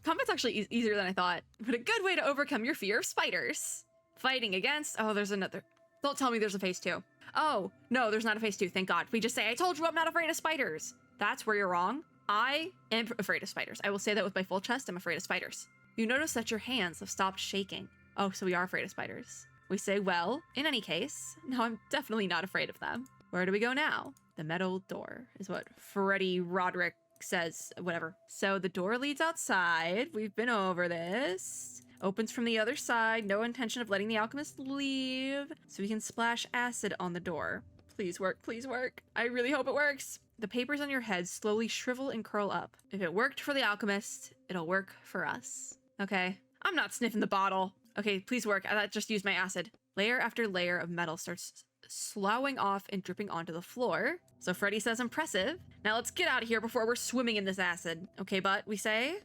Combat's actually easier than I thought, but a good way to overcome your fear of spiders. Fighting against, oh, there's another. Don't tell me there's a phase 2. Oh, no, there's not a phase 2, thank God. We just say, I told you I'm not afraid of spiders. That's where you're wrong. I am afraid of spiders. I will say that with my full chest, I'm afraid of spiders. You notice that your hands have stopped shaking. Oh, so we are afraid of spiders. We say, well, in any case, no, I'm definitely not afraid of them. Where do we go now? The metal door is what Freddy Roderick says, whatever. So the door leads outside. We've been over this. Opens from the other side. No intention of letting the alchemist leave. So we can splash acid on the door. Please work, please work. I really hope it works. The papers on your head slowly shrivel and curl up. If it worked for the alchemist, it'll work for us. Okay, I'm not sniffing the bottle. Okay, please work. I just used my acid. Layer after layer of metal starts sloughing off and dripping onto the floor. So Freddy says impressive. Now let's get out of here before we're swimming in this acid. Okay, but we say.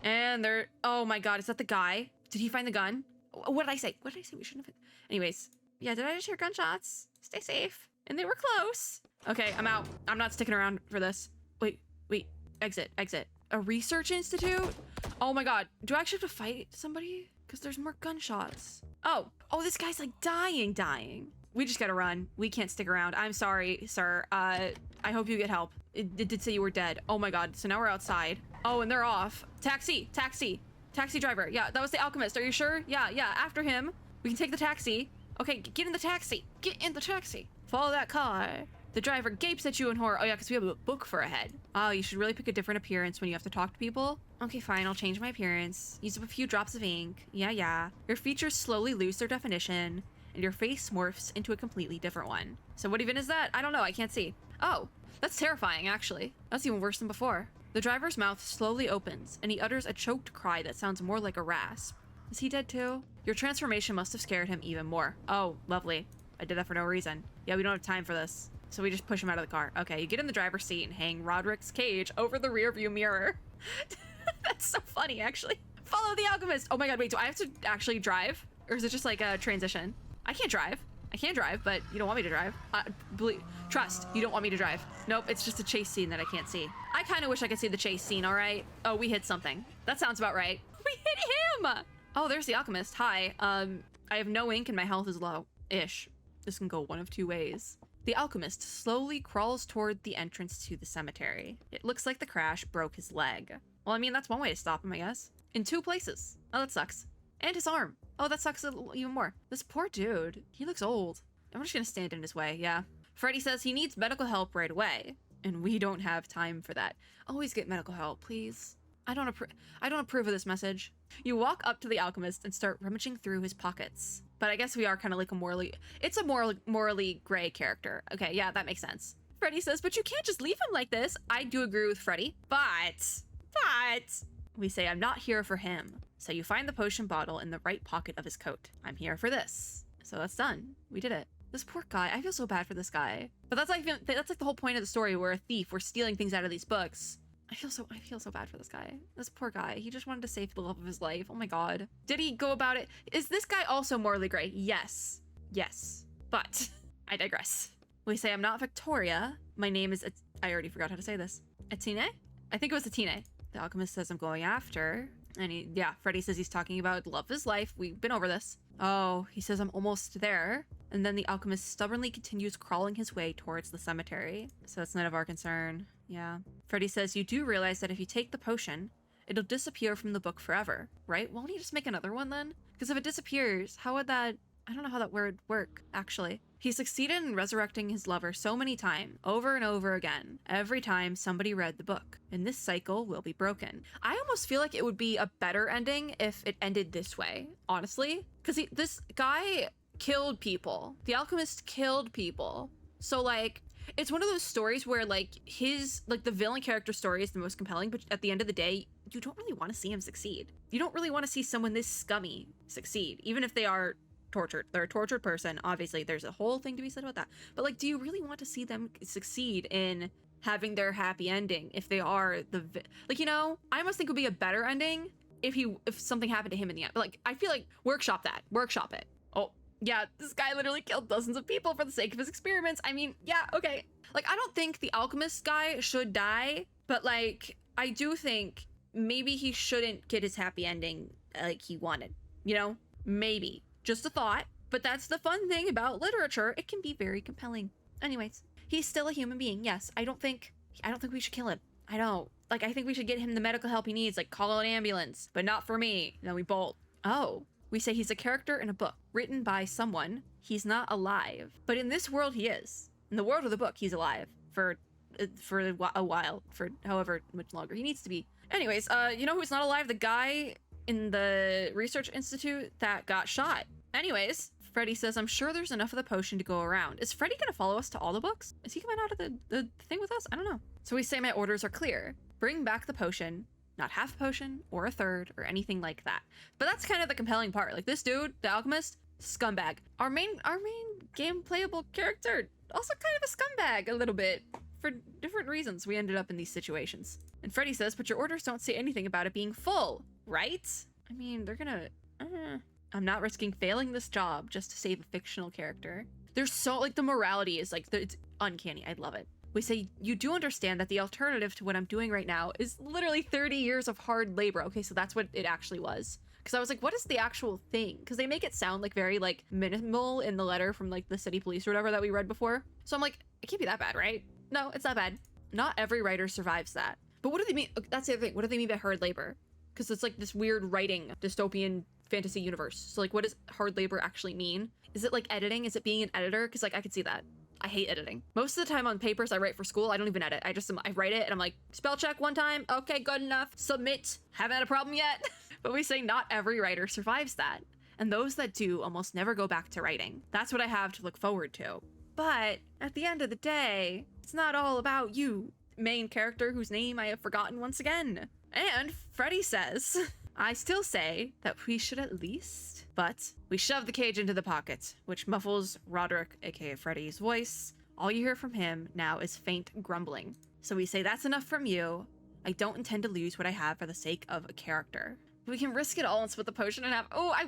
And they're, oh my God, is that the guy? Did he find the gun? What did I say? What did I say? We shouldn't have. Anyways, yeah, did I just hear gunshots? Stay safe. And they were close. Okay, I'm out. I'm not sticking around for this. Wait, exit. A research institute? Oh my God, do I actually have to fight somebody? Because there's more gunshots. Oh, this guy's like dying. We just gotta run. We can't stick around. I'm sorry, sir. I hope you get help. It did say you were dead. Oh my God, so now we're outside. Oh, and they're off. Taxi driver. Yeah, that was the alchemist. Are you sure? Yeah, after him. We can take the taxi. Okay, get in the taxi. Follow that car. The driver gapes at you in horror. Oh yeah, because we have a book for a head. Oh, you should really pick a different appearance when you have to talk to people. Okay, fine, I'll change my appearance. Use up a few drops of ink. Yeah. Your features slowly lose their definition, and your face morphs into a completely different one. So what even is that? I don't know, I can't see. Oh, that's terrifying, actually. That's even worse than before. The driver's mouth slowly opens, and he utters a choked cry that sounds more like a rasp. Is he dead too? Your transformation must have scared him even more. Oh, lovely. I did that for no reason. Yeah, we don't have time for this. So we just push him out of the car. Okay, you get in the driver's seat and hang Roderick's cage over the rearview mirror. That's so funny, actually. Follow the alchemist. Oh my God, wait, do I have to actually drive? Or is it just like a transition? I can't drive, but you don't want me to drive. Trust, you don't want me to drive. Nope, it's just a chase scene that I can't see. I kind of wish I could see the chase scene, all right? Oh, we hit something. That sounds about right. We hit him! Oh, there's the alchemist. Hi. I have no ink and my health is low-ish. This can go one of two ways. The alchemist slowly crawls toward the entrance to the cemetery. It looks like the crash broke his leg. Well, I mean, that's one way to stop him, I guess. In 2 places. Oh, that sucks. And his arm. Oh, that sucks even more. This poor dude. He looks old. I'm just gonna stand in his way, yeah. Freddy says he needs medical help right away. And we don't have time for that. Always get medical help, please. I don't approve of this message. You walk up to the alchemist and start rummaging through his pockets. But I guess we are kind of like it's a morally gray character. Okay, yeah, that makes sense. Freddy says, but you can't just leave him like this. I do agree with Freddy, but we say, I'm not here for him. So you find the potion bottle in the right pocket of his coat. I'm here for this. So that's done. We did it. This poor guy, I feel so bad for this guy. But that's like the whole point of the story. We're a thief. We're stealing things out of these books. I feel so bad for this guy. This poor guy. He just wanted to save the love of his life. Oh my God. Did he go about it? Is this guy also morally gray? Yes. But I digress. We say, I'm not Victoria. My name is, I already forgot how to say this. Atine? I think it was Atine. The alchemist says I'm going after. And Freddy says he's talking about love of his life. We've been over this. Oh, he says I'm almost there. And then the alchemist stubbornly continues crawling his way towards the cemetery. So that's none of our concern. Yeah. Freddy says, you do realize that if you take the potion, it'll disappear from the book forever, right? Why don't you just make another one then? Because if it disappears, how would that... I don't know how that would work, actually. He succeeded in resurrecting his lover so many times, over and over again, every time somebody read the book. And this cycle will be broken. I almost feel like it would be a better ending if it ended this way, honestly. Because this guy killed people. The alchemist killed people. So, like, it's one of those stories where, like, the villain character story is the most compelling, but at the end of the day, you don't really want to see him succeed. You don't really want to see someone this scummy succeed, even if they are tortured. They're a tortured person. Obviously, there's a whole thing to be said about that. But, like, do you really want to see them succeed in having their happy ending if they are like, you know, I almost think it would be a better ending if something happened to him in the end. But, like, I feel like workshop it. Oh, yeah, this guy literally killed dozens of people for the sake of his experiments. I mean, yeah, okay. Like, I don't think the alchemist guy should die, but, like, I do think maybe he shouldn't get his happy ending like he wanted, you know? Maybe. Just a thought, but that's the fun thing about literature. It can be very compelling. Anyways, he's still a human being. Yes, I don't think we should kill him. I don't. Like, I think we should get him the medical help he needs, like call an ambulance, but not for me. Then we bolt. Oh, we say he's a character in a book written by someone. He's not alive, but in this world he is. In the world of the book, he's alive for a while, for however much longer he needs to be. Anyways, you know who's not alive? The guy in the research institute that got shot. Anyways, Freddy says, I'm sure there's enough of the potion to go around. Is Freddy gonna follow us to all the books? Is he coming out of the thing with us? I don't know. So we say my orders are clear. Bring back the potion, not half a potion or a third or anything like that. But that's kind of the compelling part. Like, this dude, the alchemist, scumbag. Our main game playable character, also kind of a scumbag a little bit. For different reasons, we ended up in these situations. And Freddy says, but your orders don't say anything about it being full, right? I mean, they're gonna... I'm not risking failing this job just to save a fictional character. There's so, like, the morality is, like, it's uncanny. I love it. We say, you do understand that the alternative to what I'm doing right now is literally 30 years of hard labor. Okay, so that's what it actually was. Because I was like, what is the actual thing? Because they make it sound, like, very, like, minimal in the letter from, like, the city police or whatever that we read before. So I'm like, it can't be that bad, right? No, it's not bad. Not every writer survives that. But what do they mean? That's the other thing. What do they mean by hard labor? Because it's, like, this weird writing dystopian fantasy universe. So, like, what does hard labor actually mean? Is it like editing? Is it being an editor? Because, like, I could see that. I hate editing. Most of the time on papers I write for school, I don't even edit. I write it and I'm like, spell check one time. Okay, good enough. Submit. Haven't had a problem yet. But we say not every writer survives that. And those that do almost never go back to writing. That's what I have to look forward to. But at the end of the day, it's not all about you, main character whose name I have forgotten once again. And Freddy says, I still say that we should at least, but we shove the cage into the pocket, which muffles Roderick, aka Freddy's voice. All you hear from him now is faint grumbling. So we say, that's enough from you. I don't intend to lose what I have for the sake of a character. We can risk it all and split the potion and have, I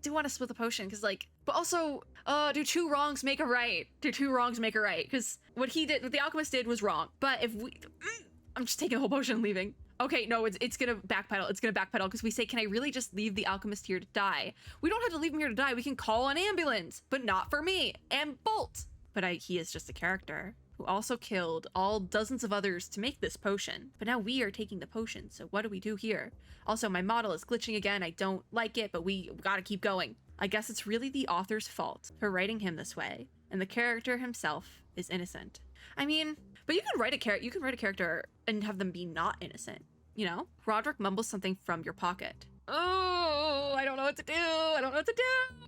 do want to split the potion because, like, but also, do two wrongs make a right? Do two wrongs make a right? Because what the alchemist did was wrong. But if I'm just taking the whole potion and leaving. Okay, no, it's gonna backpedal. It's gonna backpedal because we say, can I really just leave the alchemist here to die? We don't have to leave him here to die. We can call an ambulance, but not for me, and bolt. But he is just a character who also killed all dozens of others to make this potion. But now we are taking the potion, so what do we do here? Also, my model is glitching again. I don't like it, but we gotta keep going. I guess it's really the author's fault for writing him this way, and the character himself is innocent. I mean, but you can write a character and have them be not innocent, you know? Roderick mumbles something from your pocket. Oh, I don't know what to do.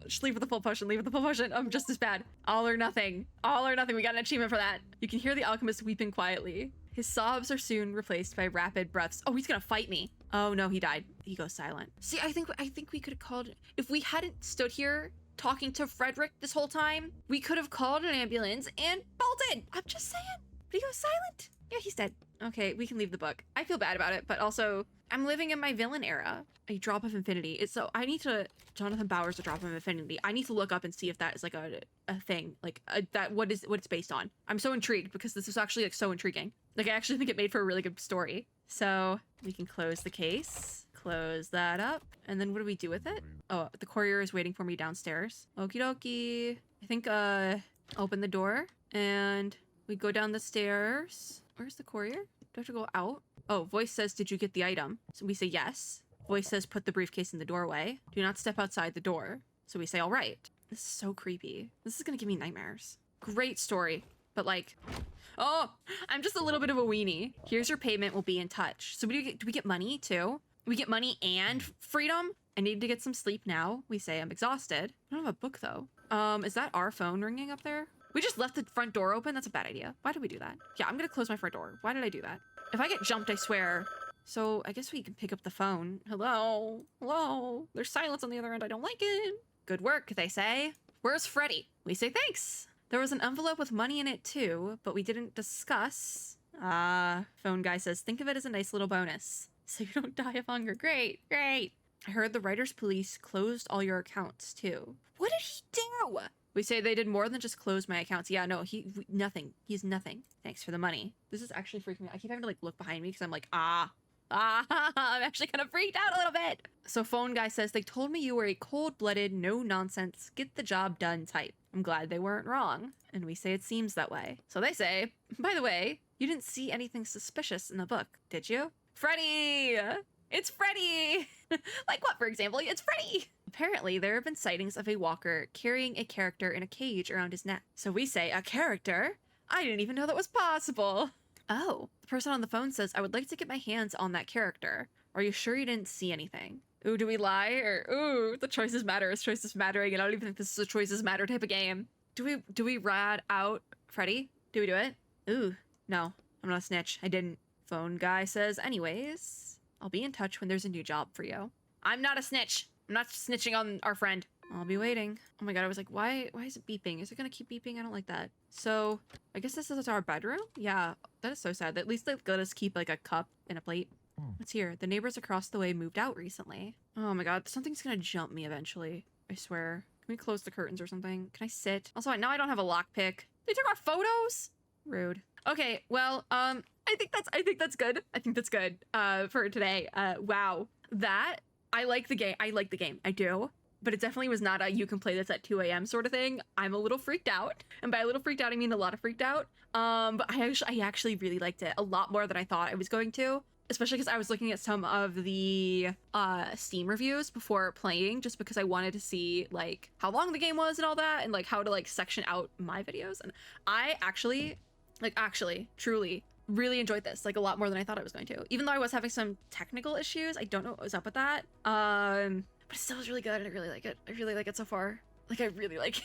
Just leave with the full potion, I'm just as bad. All or nothing. We got an achievement for that. You can hear the alchemist weeping quietly. His sobs are soon replaced by rapid breaths. Oh, he's gonna fight me. Oh no, he died. He goes silent. See, I think we could have called, if we hadn't stood here talking to Frederick this whole time, we could have called an ambulance and bolted. I'm just saying. But he goes silent. Yeah, he's dead. Okay, we can leave the book. I feel bad about it, but also I'm living in my villain era. A drop of infinity. I need to, Jonathan Bauer's A Drop of Infinity. I need to look up and see if that is like a thing, like what it's based on. I'm so intrigued because this is actually like so intriguing. Like I actually think it made for a really good story. So we can close the case, close that up. And then what do we do with it? Oh, the courier is waiting for me downstairs. Okie dokie. I think, open the door and we go down the stairs. Where's the courier? Do I have to go out? Oh, voice says, did you get the item? So we say yes. Voice says, put the briefcase in the doorway. Do not step outside the door. So we say, all right. This is so creepy. This is gonna give me nightmares. Great story, but like, oh, I'm just a little bit of a weenie. Here's your payment, we'll be in touch. So do we get money too? We get money and freedom? I need to get some sleep now. We say I'm exhausted. I don't have a book though. Is that our phone ringing up there? We just left the front door open? That's a bad idea. Why did we do that? Yeah, I'm gonna close my front door. Why did I do that? If I get jumped, I swear. So I guess we can pick up the phone. Hello? Hello? There's silence on the other end. I don't like it. Good work, they say. Where's Freddy? We say thanks. There was an envelope with money in it too, but we didn't discuss. Phone guy says, think of it as a nice little bonus. So you don't die of hunger. Great, great. I heard the writers police closed all your accounts too. What did he do? We say they did more than just close my accounts. Yeah, no, nothing. He's nothing. Thanks for the money. This is actually freaking me out. I keep having to like look behind me because I'm like, I'm actually kind of freaked out a little bit. So phone guy says, they told me you were a cold-blooded, no-nonsense, get-the-job-done type. I'm glad they weren't wrong. And we say it seems that way. So they say, by the way, you didn't see anything suspicious in the book, did you? Freddy! It's Freddy! Like what, for example? It's Freddy! Apparently, there have been sightings of a walker carrying a character in a cage around his neck. So we say, a character? I didn't even know that was possible. Oh, the person on the phone says, I would like to get my hands on that character. Are you sure you didn't see anything? Ooh, do we lie? Or, ooh, the choices matter. Is choices mattering? And I don't even think this is a choices matter type of game. Do we rat out Freddy? Do we do it? Ooh, no, I'm not a snitch. I didn't. Phone guy says, anyways, I'll be in touch when there's a new job for you. I'm not a snitch. I'm not snitching on our friend. I'll be waiting. Oh my god, I was like, why is it beeping? Is it gonna keep beeping? I don't like that. So, I guess this is our bedroom? Yeah, that is so sad. At least they let us keep like a cup and a plate. What's here? The neighbors across the way moved out recently. Oh my god, something's gonna jump me eventually. I swear. Can we close the curtains or something? Can I sit? Also, now I don't have a lockpick. They took our photos? Rude. Okay, well, I think that's good. I think that's good for today. Wow. I like the game. I do. But it definitely was not a you can play this at 2 a.m. sort of thing. I'm a little freaked out. And by a little freaked out, I mean a lot of freaked out. But I actually really liked it a lot more than I thought I was going to. Especially because I was looking at some of the Steam reviews before playing, just because I wanted to see like how long the game was and all that, and like how to like section out my videos. And I actually, truly really enjoyed this like a lot more than I thought I was going to. Even though I was having some technical issues, I don't know what was up with that. But it still was really good, and I really like it. I really like it so far. Like, I really like it.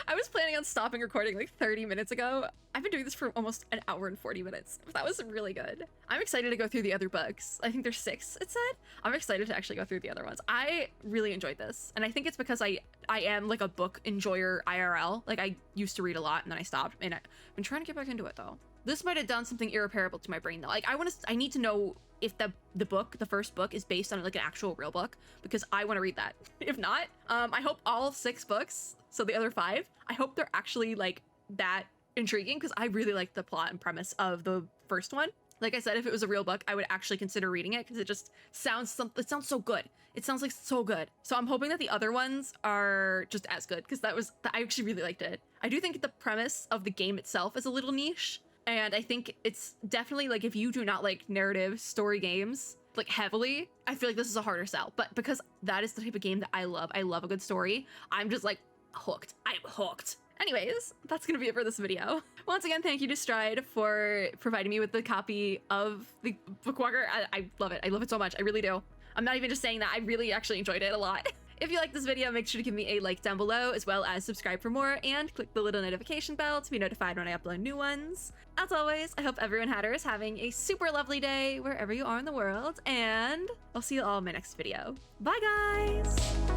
I was planning on stopping recording like 30 minutes ago. I've been doing this for almost an hour and 40 minutes. That was really good. I'm excited to go through the other books. I think there's 6, it said. I'm excited to actually go through the other ones. I really enjoyed this. And I think it's because I am like a book enjoyer IRL. Like, I used to read a lot and then I stopped. And I've been trying to get back into it though. This might have done something irreparable to my brain though. Like, I need to know if the first book is based on like an actual real book, because I want to read that. If not, I hope all 6 books, so the other 5, I hope they're actually like that intriguing, because I really like the plot and premise of the first one. Like I said, if it was a real book, I would actually consider reading it, because it just sounds so good. It sounds like so good. So I'm hoping that the other ones are just as good, because I actually really liked it. I do think the premise of the game itself is a little niche. And I think it's definitely like, if you do not like narrative story games like heavily, I feel like this is a harder sell. But because that is the type of game that I love a good story, I'm just like hooked. I'm hooked. Anyways, that's gonna be it for this video. Once again, thank you to Stride for providing me with the copy of the Bookwalker. I love it. I love it so much. I really do. I'm not even just saying that. I really actually enjoyed it a lot. If you like this video, make sure to give me a like down below, as well as subscribe for more, and click the little notification bell to be notified when I upload new ones. As always, I hope everyone hatter is having a super lovely day wherever you are in the world, and I'll see you all in my next video. Bye guys!